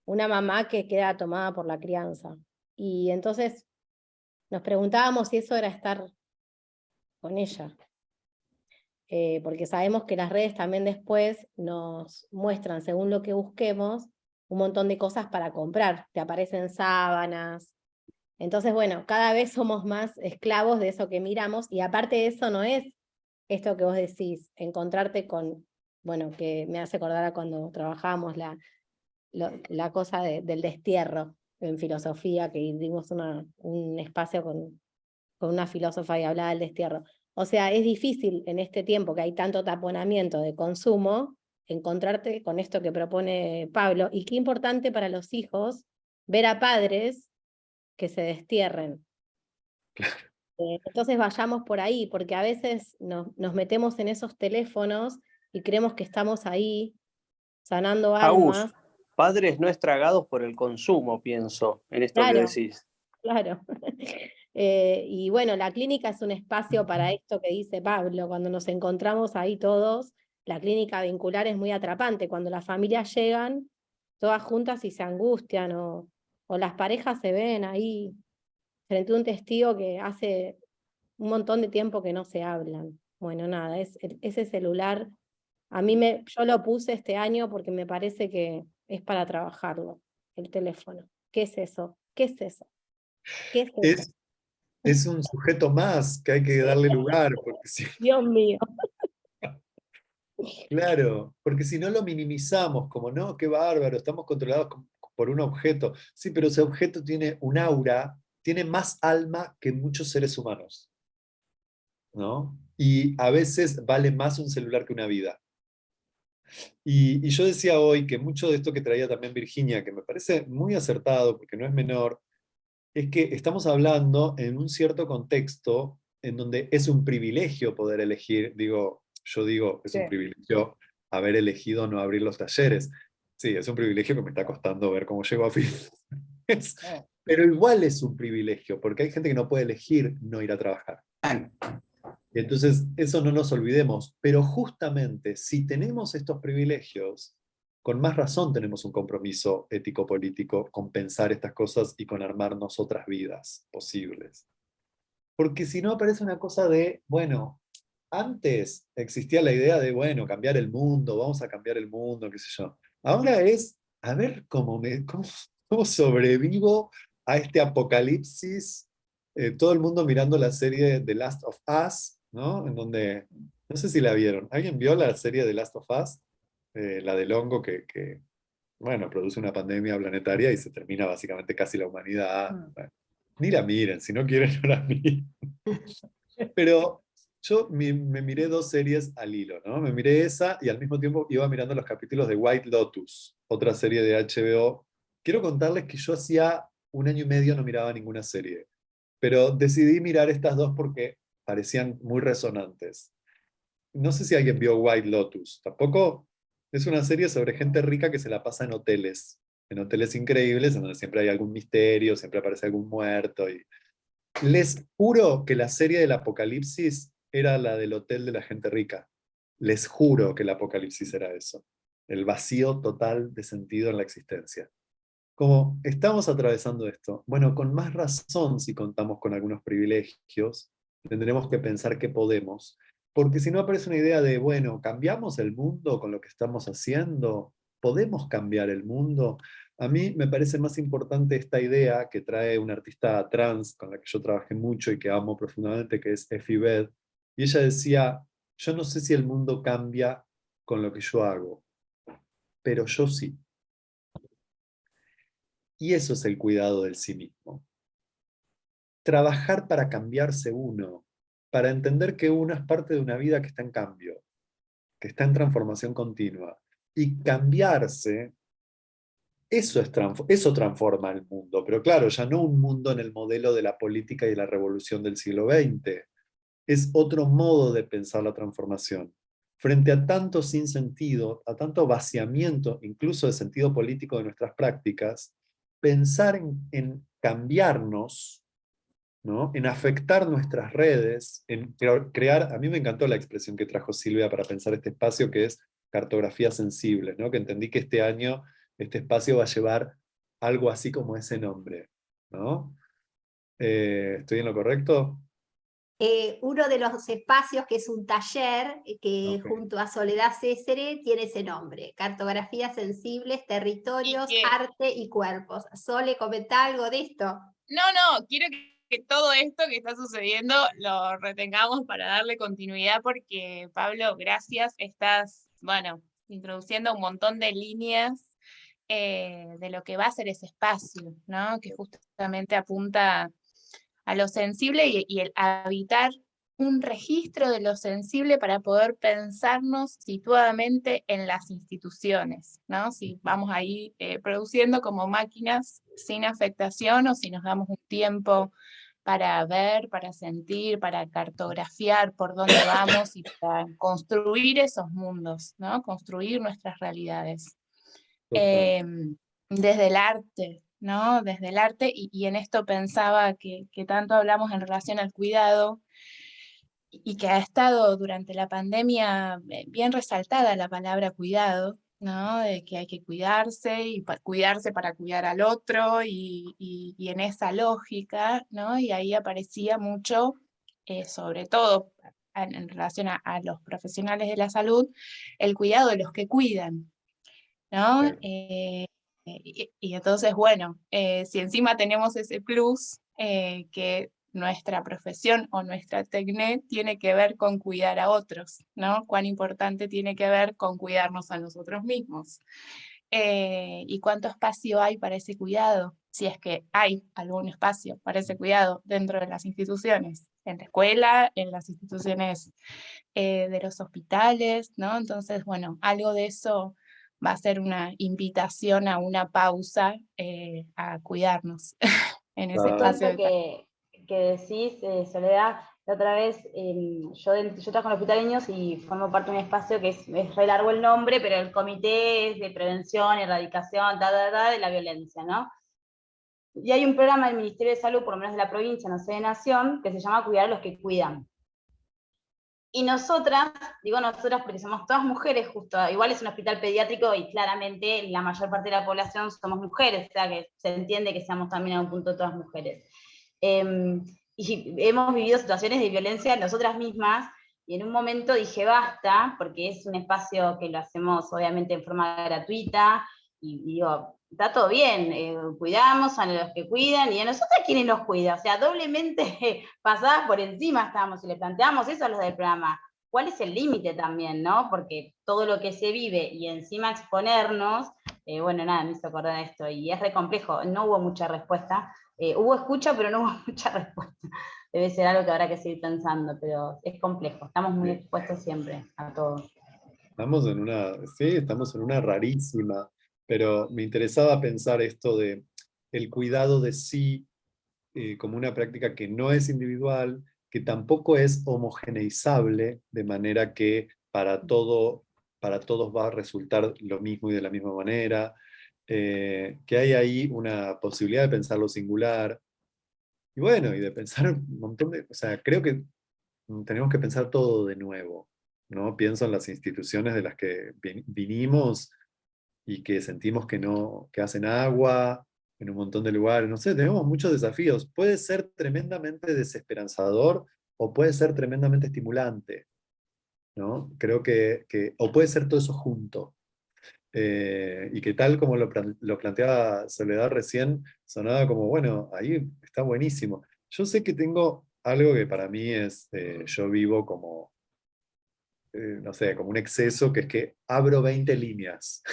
Una mamá que queda tomada por la crianza. Y entonces nos preguntábamos si eso era estar con ella. Porque sabemos que las redes también después nos muestran, según lo que busquemos, un montón de cosas para comprar. Te aparecen sábanas. Entonces, bueno, cada vez somos más esclavos de eso que miramos, y aparte de eso no es esto que vos decís, encontrarte con, bueno, que me hace acordar a cuando trabajábamos la cosa del destierro en filosofía, que dimos un espacio con una filósofa y hablaba del destierro. O sea, es difícil en este tiempo que hay tanto taponamiento de consumo, encontrarte con esto que propone Pablo, y qué importante para los hijos ver a padres que se destierren. Entonces vayamos por ahí, porque a veces nos metemos en esos teléfonos y creemos que estamos ahí sanando
Agus,
almas.
padres no estragados por el consumo, pienso, en esto que
Claro,
decís.
claro. Y bueno, la clínica es un espacio para esto que dice Pablo, cuando nos encontramos ahí todos, la clínica vincular es muy atrapante, cuando las familias llegan todas juntas y se angustian, o las parejas se ven ahí frente a un testigo que hace un montón de tiempo que no se hablan. Bueno, nada, ese celular, yo lo puse este año porque me parece que es para trabajarlo, el teléfono. ¿Qué es eso? ¿Qué es eso? ¿Qué es eso?
Es un sujeto más que hay que darle lugar, porque
Dios mío.
claro, porque si no lo minimizamos, como no, qué bárbaro, estamos controlados por un objeto. Sí, pero ese objeto tiene un aura, tiene más alma que muchos seres humanos, ¿no? Y a veces vale más un celular que una vida. Y yo decía hoy que mucho de esto que traía también Virginia, que me parece muy acertado, porque no es menor, es que estamos hablando en un cierto contexto en donde es un privilegio poder elegir, yo digo, es un
Sí.
privilegio haber elegido no abrir los talleres. Sí, es un privilegio que me está costando ver cómo llego a fin. Pero igual es un privilegio, porque hay gente que no puede elegir no ir a trabajar. Y entonces, eso no nos olvidemos. Pero justamente, si tenemos estos privilegios, con más razón tenemos un compromiso ético-político con pensar estas cosas y con armarnos otras vidas posibles. Porque si no aparece una cosa de, bueno, antes existía la idea de, bueno, cambiar el mundo, vamos a cambiar el mundo, qué sé yo. Ahora es, a ver cómo sobrevivo a este apocalipsis, todo el mundo mirando la serie The Last of Us, ¿no? En donde, no sé si la vieron. ¿Alguien vio la serie The Last of Us? La del hongo que, bueno, produce una pandemia planetaria y se termina básicamente casi la humanidad. Bueno, ni la miren, si no quieren, no la miren. Pero Yo me miré 2 series al hilo, ¿no? Me miré esa y al mismo tiempo iba mirando los capítulos de White Lotus, otra serie de HBO. Quiero contarles que yo hacía 1 año y medio no miraba ninguna serie, pero decidí mirar estas 2 porque parecían muy resonantes. No sé si alguien vio White Lotus, tampoco. Es una serie sobre gente rica que se la pasa en hoteles increíbles, en donde siempre hay algún misterio, siempre aparece algún muerto. Y les juro que la serie del apocalipsis era la del hotel de la gente rica. Les juro que el apocalipsis era eso. El vacío total de sentido en la existencia. Como estamos atravesando esto, bueno, con más razón si contamos con algunos privilegios, tendremos que pensar que podemos, porque si no aparece una idea de, bueno, ¿cambiamos el mundo con lo que estamos haciendo? ¿Podemos cambiar el mundo? A mí me parece más importante esta idea que trae una artista trans con la que yo trabajé mucho y que amo profundamente, que es Effie Bed, y ella decía, yo no sé si el mundo cambia con lo que yo hago, pero yo sí. Y eso es el cuidado del sí mismo. Trabajar para cambiarse uno, para entender que uno es parte de una vida que está en cambio, que está en transformación continua. Y cambiarse, eso transforma el mundo. Pero claro, ya no un mundo en el modelo de la política y de la revolución del siglo XX. Es otro modo de pensar la transformación. Frente a tanto sinsentido, a tanto vaciamiento, incluso de sentido político de nuestras prácticas, pensar en cambiarnos, ¿no? En afectar nuestras redes, en crear, a mí me encantó la expresión que trajo Silvia para pensar este espacio, que es cartografía sensible, ¿no? Que entendí que este año este espacio va a llevar algo así como ese nombre, ¿no? ¿Estoy en lo correcto?
Uno de los espacios, que es un taller que
Ok.
junto a Soledad Césare tiene ese nombre: Cartografías Sensibles, Territorios, Arte y Cuerpos. Sole, ¿comenta algo de esto?
No, quiero que todo esto que está sucediendo lo retengamos para darle continuidad, porque Pablo, gracias, estás, bueno, introduciendo un montón de líneas de lo que va a ser ese espacio, ¿no? Que justamente apunta a lo sensible y el habitar un registro de lo sensible para poder pensarnos situadamente en las instituciones, ¿no? Si vamos ahí produciendo como máquinas sin afectación, o si nos damos un tiempo para ver, para sentir, para cartografiar por dónde vamos y para construir esos mundos, ¿no? Construir nuestras realidades. Desde el arte, ¿no? Desde el arte, y en esto pensaba que tanto hablamos en relación al cuidado, y que ha estado durante la pandemia bien resaltada la palabra cuidado, ¿no? De que hay que cuidarse, y cuidarse para cuidar al otro, y en esa lógica, ¿no? Y ahí aparecía mucho, sobre todo en relación a los profesionales de la salud, el cuidado de los que cuidan, ¿no? Y entonces, bueno, si encima tenemos ese plus, que nuestra profesión o nuestra tecné tiene que ver con cuidar a otros, ¿no? Cuán importante tiene que ver con cuidarnos a nosotros mismos. Y cuánto espacio hay para ese cuidado, si es que hay algún espacio para ese cuidado dentro de las instituciones, en la escuela, en las instituciones de los hospitales, ¿no? Entonces, bueno, algo de eso va a ser una invitación a una pausa, a cuidarnos en ese
Claro.
espacio
Esto
de...
que decís, Soledad, la otra vez yo trabajo en hospitaleños y formo parte de un espacio que es re largo el nombre, pero el comité es de prevención, erradicación, de la violencia, ¿no? Y hay un programa del Ministerio de Salud, por lo menos de la provincia, no sé de Nación, que se llama Cuidar a los que cuidan. Y nosotras, digo nosotras porque somos todas mujeres, justo, igual es un hospital pediátrico y claramente la mayor parte de la población somos mujeres, o sea que se entiende que seamos también a un punto todas mujeres. Y hemos vivido situaciones de violencia nosotras mismas, y en un momento dije basta, porque es un espacio que lo hacemos obviamente en forma gratuita, y digo, está todo bien, cuidamos a los que cuidan, y a nosotras quienes nos cuida, o sea, doblemente pasadas por encima estábamos, y le planteamos eso a los del programa, ¿cuál es el límite también, no? Porque todo lo que se vive, y encima exponernos, bueno, nada, me hizo acordar de esto, y es re complejo, no hubo mucha respuesta, hubo escucha, pero no hubo mucha respuesta. debe ser algo que habrá que seguir pensando, pero es complejo, estamos muy expuestos siempre a todo.
Estamos en una rarísima, pero me interesaba pensar esto de el cuidado de sí como una práctica que no es individual, que tampoco es homogeneizable, de manera que para todos va a resultar lo mismo y de la misma manera, que hay ahí una posibilidad de pensar lo singular, y bueno, y de pensar un montón o sea, creo que tenemos que pensar todo de nuevo, ¿no? Pienso en las instituciones de las que vinimos y que sentimos que hacen agua en un montón de lugares. No sé, tenemos muchos desafíos. Puede ser tremendamente desesperanzador o puede ser tremendamente estimulante, ¿no? Creo o puede ser todo eso junto. Y que tal como lo planteaba Soledad recién, sonaba como, bueno, ahí está buenísimo. Yo sé que tengo algo que para mí es, yo vivo como, no sé, como un exceso, que es que abro 20 líneas.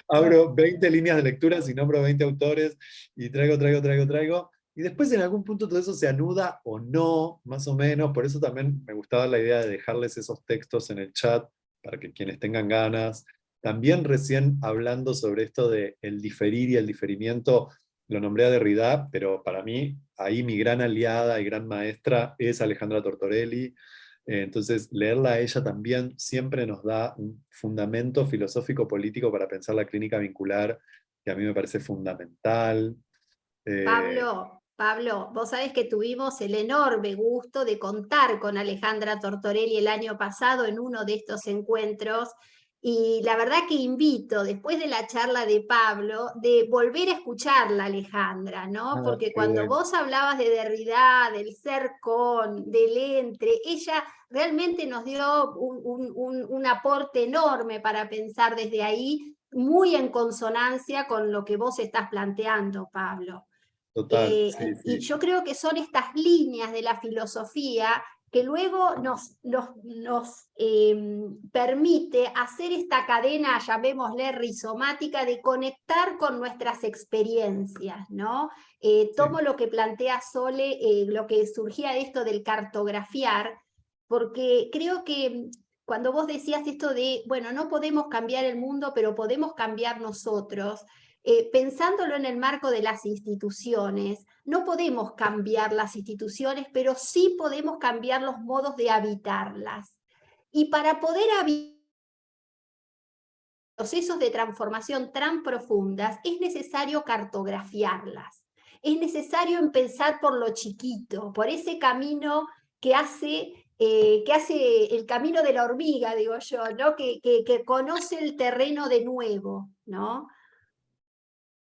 Abro 20 líneas de lecturas y nombro 20 autores y traigo. Y después en algún punto todo eso se anuda o no, más o menos. Por eso también me gustaba la idea de dejarles esos textos en el chat para que quienes tengan ganas. También recién hablando sobre esto de el diferir y el diferimiento, lo nombré a Derrida, pero para mí ahí mi gran aliada y gran maestra es Alejandra Tortorelli. Entonces, leerla a ella también siempre nos da un fundamento filosófico-político para pensar la clínica vincular, que a mí me parece fundamental.
Pablo, vos sabés que tuvimos el enorme gusto de contar con Alejandra Tortorelli el año pasado en uno de estos encuentros, y la verdad que invito, después de la charla de Pablo, de volver a escucharla, Alejandra, ¿no? Porque cuando vos hablabas de Derrida, del ser con, del entre, ella realmente nos dio un aporte enorme para pensar desde ahí, muy en consonancia con lo que vos estás planteando, Pablo.
Total, sí,
Y yo creo que son estas líneas de la filosofía que luego nos permite hacer esta cadena, llamémosle rizomática, de conectar con nuestras experiencias, ¿no? Tomo lo que plantea Sole, lo que surgía de esto del cartografiar, porque creo que cuando vos decías esto de, bueno, no podemos cambiar el mundo, pero podemos cambiar nosotros, pensándolo en el marco de las instituciones, no podemos cambiar las instituciones, pero sí podemos cambiar los modos de habitarlas. Y para poder habitar procesos de transformación tan profundas, es necesario cartografiarlas. Es necesario empezar por lo chiquito, por ese camino que hace el camino de la hormiga, digo yo, ¿no? que conoce el terreno de nuevo, ¿no?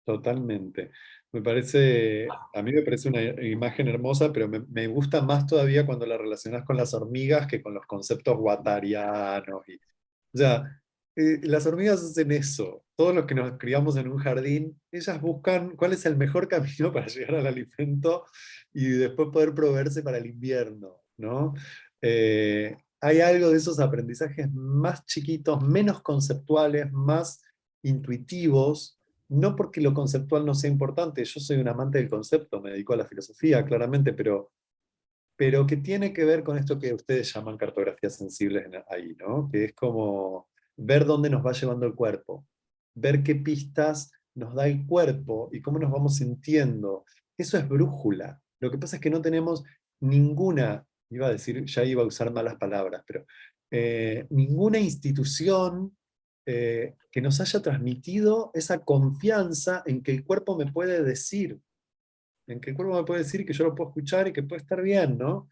Totalmente. A mí me parece una imagen hermosa, pero me gusta más todavía cuando la relacionas con las hormigas que con los conceptos guattarianos. O sea, las hormigas hacen eso. Todos los que nos criamos en un jardín, ellas buscan cuál es el mejor camino para llegar al alimento y después poder proveerse para el invierno, ¿no? Hay algo de esos aprendizajes más chiquitos, menos conceptuales, más intuitivos, no porque lo conceptual no sea importante. Yo soy un amante del concepto, me dedico a la filosofía, claramente, pero que tiene que ver con esto que ustedes llaman cartografías sensibles ahí, ¿no? Que es como ver dónde nos va llevando el cuerpo, ver qué pistas nos da el cuerpo y cómo nos vamos sintiendo. Eso es brújula. Lo que pasa es que no tenemos ninguna, ya iba a usar malas palabras, pero ninguna institución que nos haya transmitido esa confianza en que el cuerpo me puede decir, que yo lo puedo escuchar y que puede estar bien, ¿no?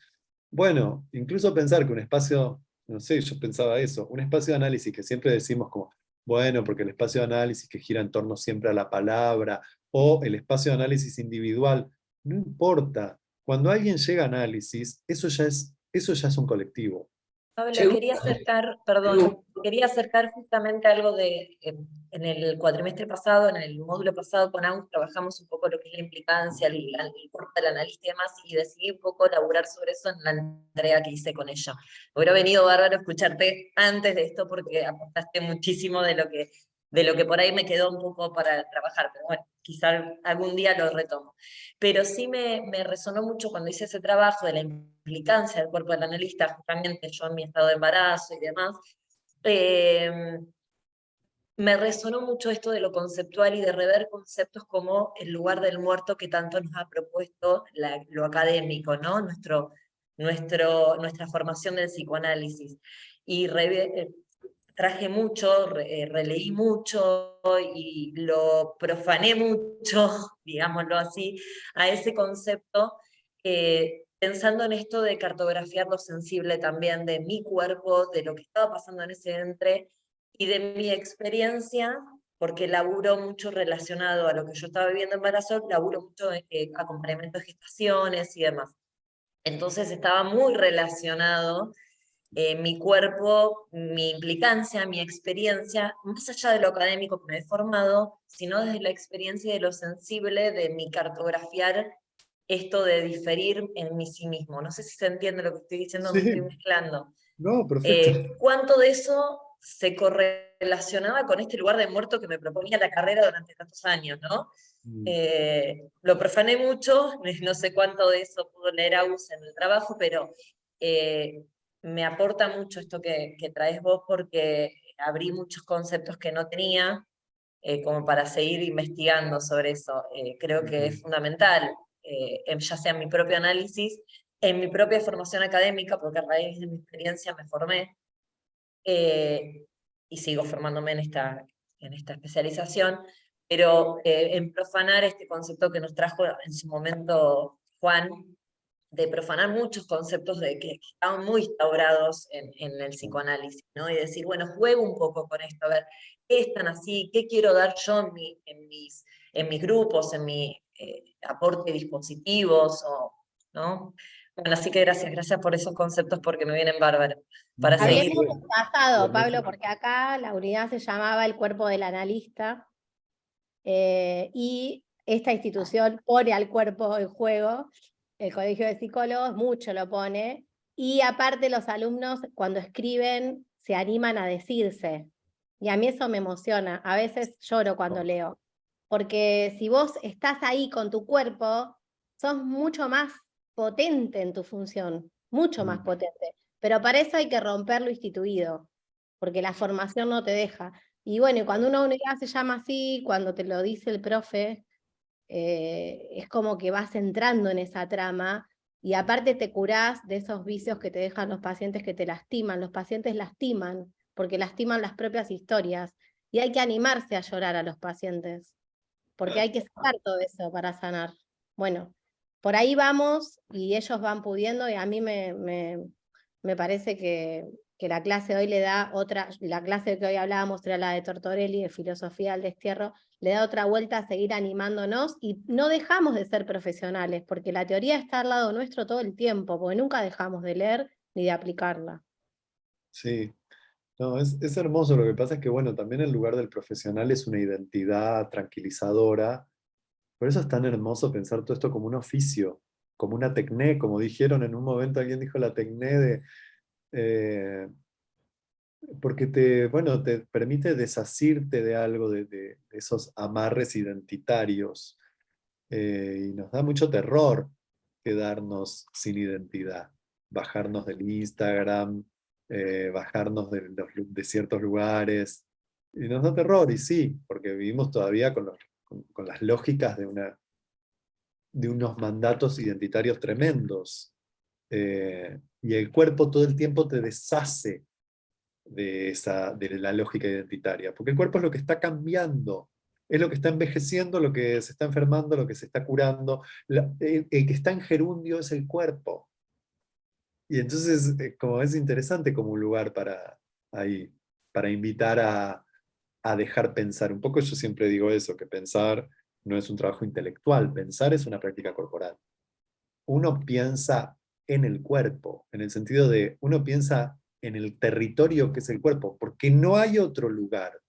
Bueno, incluso pensar que un espacio, no sé, yo pensaba eso, un espacio de análisis que siempre decimos como, bueno, porque el espacio de análisis que gira en torno siempre a la palabra, o el espacio de análisis individual, no importa. Cuando alguien llega a análisis, eso ya es un colectivo.
Pablo, quería acercar justamente algo de, en el cuatrimestre pasado, en el módulo pasado con AUS, trabajamos un poco lo que es la implicancia, el cuerpo del analista y demás, y decidí un poco laburar sobre eso en la entrega que hice con ella. Hubiera venido bárbaro escucharte antes de esto porque aportaste muchísimo de lo que de lo que por ahí me quedó un poco para trabajar, pero bueno, quizá algún día lo retomo. Pero sí me resonó mucho cuando hice ese trabajo de la implicancia del cuerpo del analista, justamente yo en mi estado de embarazo y demás, me resonó mucho esto de lo conceptual y de rever conceptos como el lugar del muerto que tanto nos ha propuesto lo académico, ¿no? Nuestra formación del psicoanálisis. Y traje mucho, releí mucho y lo profané mucho, digámoslo así, a ese concepto, pensando en esto de cartografiar lo sensible también de mi cuerpo, de lo que estaba pasando en ese entre, y de mi experiencia, porque laburo mucho relacionado a lo que yo estaba viviendo en embarazo, laburo mucho acompañamiento de gestaciones y demás. Entonces estaba muy relacionado mi cuerpo, mi implicancia, mi experiencia, más allá de lo académico que me he formado, sino desde la experiencia y de lo sensible de mi cartografiar esto de diferir en mí sí mismo. No sé si se entiende lo que estoy diciendo, me estoy
Sí,
mezclando.
no, perfecto.
¿Cuánto de eso se correlacionaba con este lugar de muerto que me proponía la carrera durante tantos años, ¿no? Lo profané mucho, no sé cuánto de eso pudo leer Agus en el trabajo, pero me aporta mucho esto que traes vos porque abrí muchos conceptos que no tenía, como para seguir investigando sobre eso. Creo que es fundamental, ya sea en mi propio análisis, en mi propia formación académica, porque a raíz de mi experiencia me formé, y sigo formándome en esta especialización, pero en profanar este concepto que nos trajo en su momento Juan, de profanar muchos conceptos que estaban muy instaurados en el psicoanálisis, ¿no? Y decir, bueno, juego un poco con esto, a ver, ¿qué es tan así? ¿Qué quiero dar yo en mis grupos, en mi aporte de dispositivos? ¿No? Bueno, así que gracias por esos conceptos porque me vienen bárbaros. Para seguir.
Hablemos del pasado, Pablo, porque acá la unidad se llamaba el cuerpo del analista, y esta institución pone al cuerpo en juego, el Colegio de Psicólogos mucho lo pone, y aparte los alumnos cuando escriben se animan a decirse, y a mí eso me emociona, a veces lloro cuando leo, porque si vos estás ahí con tu cuerpo, sos mucho más potente en tu función, mucho más potente, pero para eso hay que romper lo instituido, porque la formación no te deja. Y bueno, y cuando una unidad se llama así, cuando te lo dice el profe, es como que vas entrando en esa trama y aparte te curás de esos vicios que te dejan los pacientes que te lastiman. Los pacientes lastiman porque lastiman las propias historias y hay que animarse a llorar a los pacientes porque hay que sacar todo eso para sanar. Bueno, por ahí vamos y ellos van pudiendo y a mí me parece que la clase de hoy le da otra, la clase que hoy hablábamos era la de Tortorelli, de Filosofía del Destierro, le da otra vuelta a seguir animándonos y no dejamos de ser profesionales, porque la teoría está al lado nuestro todo el tiempo, porque nunca dejamos de leer ni de aplicarla.
Sí, no, es hermoso. Lo que pasa es que, bueno, también el lugar del profesional es una identidad tranquilizadora. Por eso es tan hermoso pensar todo esto como un oficio, como una tecné, como dijeron en un momento, alguien dijo la tecné de... porque bueno, te permite desasirte de algo, de esos amarres identitarios. Y nos da mucho terror quedarnos sin identidad, bajarnos del Instagram, bajarnos de ciertos lugares. Y nos da terror, y sí, porque vivimos todavía con las lógicas de unos mandatos identitarios tremendos. Y el cuerpo todo el tiempo te deshace de la lógica identitaria, porque el cuerpo es lo que está cambiando, es lo que está envejeciendo, lo que se está enfermando, lo que se está curando. El que está en gerundio es el cuerpo. Y entonces, como es interesante como un lugar para invitar a dejar pensar. Un poco yo siempre digo eso, que pensar no es un trabajo intelectual, pensar es una práctica corporal. Uno piensa en el cuerpo, en el sentido de uno piensa en el territorio que es el cuerpo, porque no hay otro lugar.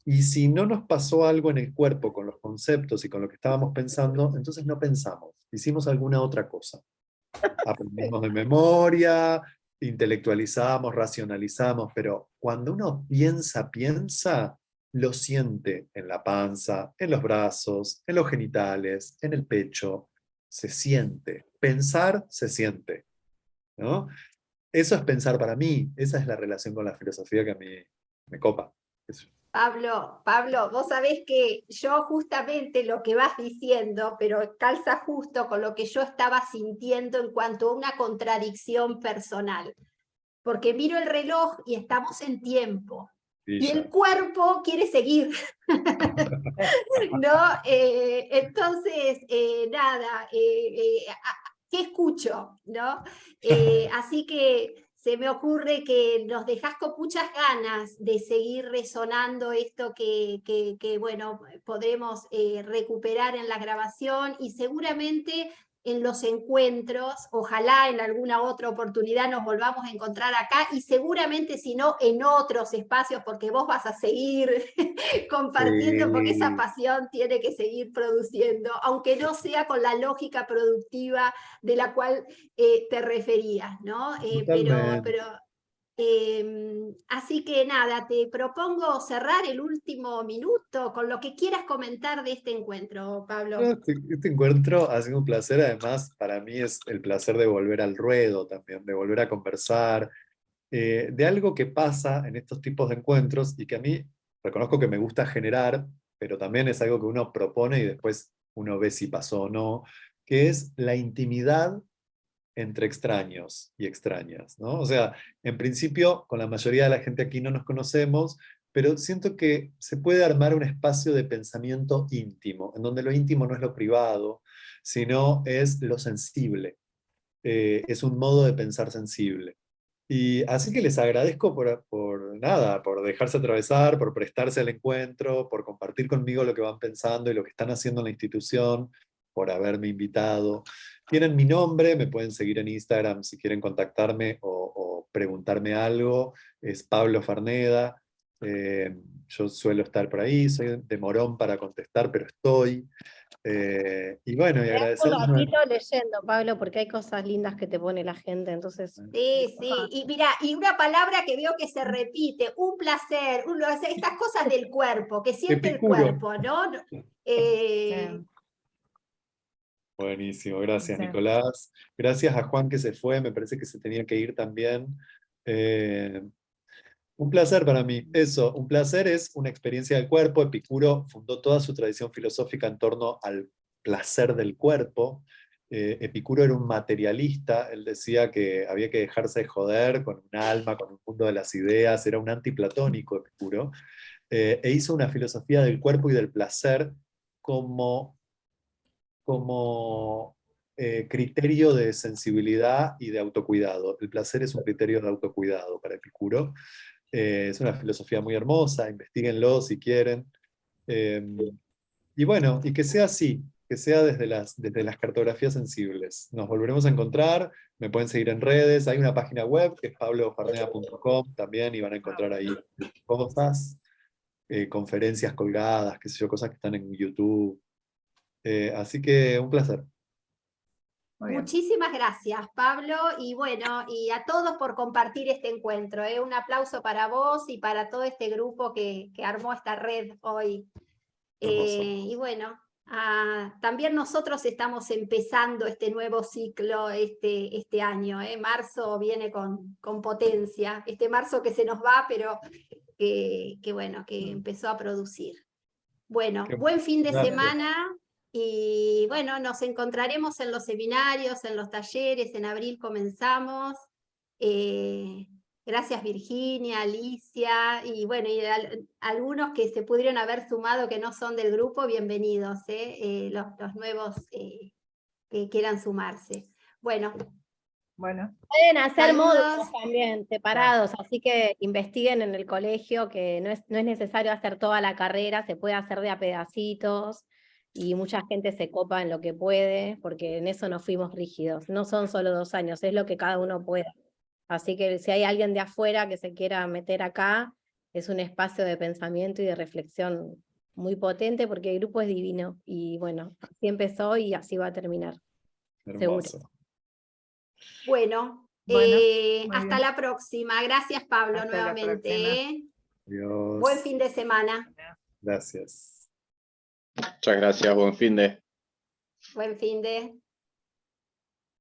Y si no nos pasó algo en el cuerpo con los conceptos y con lo que estábamos pensando, entonces no pensamos, hicimos alguna otra cosa. Aprendimos de memoria, intelectualizamos, racionalizamos, pero cuando uno piensa, lo siente en la panza, en los brazos, en los genitales, en el pecho, se siente. Pensar se siente, ¿no? Eso es pensar para mí, esa es la relación con la filosofía que a mí me copa.
Pablo, vos sabés que yo justamente lo que vas diciendo, pero calza justo con lo que yo estaba sintiendo en cuanto a una contradicción personal. Porque miro el reloj y estamos en tiempo.
Sí,
Y
ya.
el cuerpo quiere seguir. ¿No? Entonces, nada, ¿qué escucho? ¿No? Así que se me ocurre que nos dejás con muchas ganas de seguir resonando esto que bueno, podremos recuperar en la grabación y seguramente en los encuentros, ojalá en alguna otra oportunidad nos volvamos a encontrar acá y seguramente si no en otros espacios porque vos vas a seguir compartiendo porque esa
Sí,
pasión tiene que seguir produciendo, aunque no sea con la lógica productiva de la cual te referías, ¿no?
totalmente.
Así que nada, te propongo cerrar el último minuto con lo que quieras comentar de este encuentro, Pablo.
No, este encuentro ha sido un placer, además para mí es el placer de volver al ruedo también, de volver a conversar, de algo que pasa en estos tipos de encuentros y que a mí reconozco que me gusta generar, pero también es algo que uno propone y después uno ve si pasó o no, que es la intimidad entre extraños y extrañas, ¿no? O sea, en principio, con la mayoría de la gente aquí no nos conocemos, pero siento que se puede armar un espacio de pensamiento íntimo, en donde lo íntimo no es lo privado, sino es lo sensible. Es un modo de pensar sensible. Y así que les agradezco por nada, por dejarse atravesar, por prestarse al encuentro, por compartir conmigo lo que van pensando y lo que están haciendo en la institución, por haberme invitado. Tienen mi nombre, me pueden seguir en Instagram si quieren contactarme o preguntarme algo. Es Pablo Farneda. Yo suelo estar por ahí, soy demorón para contestar, pero estoy. Y bueno, y
Quedás un
agradecerles.
ratito leyendo, Pablo, porque hay cosas lindas que te pone la gente, entonces.
Sí, y mira, y una palabra que veo que se repite, un placer, o sea, estas cosas del cuerpo, que siente el
Epicuro.
cuerpo, ¿no?
Buenísimo, gracias
Sí.
Nicolás. Gracias a Juan que se fue, me parece que se tenía que ir también. Eh, un placer para mí. Eso, un placer es una experiencia del cuerpo. Epicuro fundó toda su tradición filosófica en torno al placer del cuerpo. Epicuro era un materialista, él decía que había que dejarse de joder con un alma, con un mundo de las ideas, era un antiplatónico Epicuro, e hizo una filosofía del cuerpo y del placer como criterio de sensibilidad y de autocuidado. El placer es un criterio de autocuidado para Epicuro. Es una filosofía muy hermosa, investíguenlo si quieren. Eh, y bueno, y que sea así, que sea desde las cartografías sensibles. Nos volveremos a encontrar, me pueden seguir en redes, hay una página web que es pablofarneda.com también y van a encontrar ahí cosas, conferencias colgadas, qué sé yo, cosas que están en YouTube. Así que un placer.
Muy bien.
Muchísimas gracias, Pablo, y bueno, y a todos por compartir este encuentro. Un aplauso para vos y para todo este grupo que armó esta red hoy.
Hermoso.
Y bueno, también nosotros estamos empezando este nuevo ciclo este año. Marzo viene con potencia, este marzo que se nos va, pero que bueno, que empezó a producir. Bueno, buen fin de
Gracias.
semana y bueno, nos encontraremos en los seminarios, en los talleres, en abril comenzamos. Gracias Virginia, Alicia y bueno, y algunos que se pudieron haber sumado que no son del grupo, bienvenidos, los nuevos que quieran sumarse. Bueno.
Bueno.
Pueden hacer
Saludos.
módulos también, separados, así que investiguen en el colegio que no es necesario hacer toda la carrera, se puede hacer de a pedacitos y mucha gente se copa en lo que puede, porque en eso no fuimos rígidos. No son solo 2 años, es lo que cada uno pueda. Así que si hay alguien de afuera que se quiera meter acá, es un espacio de pensamiento y de reflexión muy potente porque el grupo es divino y bueno, así empezó y así va a terminar.
Hermoso.
Seguro.
Bueno,
Bueno, muy
hasta
bien.
la próxima. Gracias, Pablo,
Hasta la
nuevamente.
próxima.
Adiós.
Buen fin de semana.
Gracias.
Muchas gracias, buen fin de.
Buen fin de.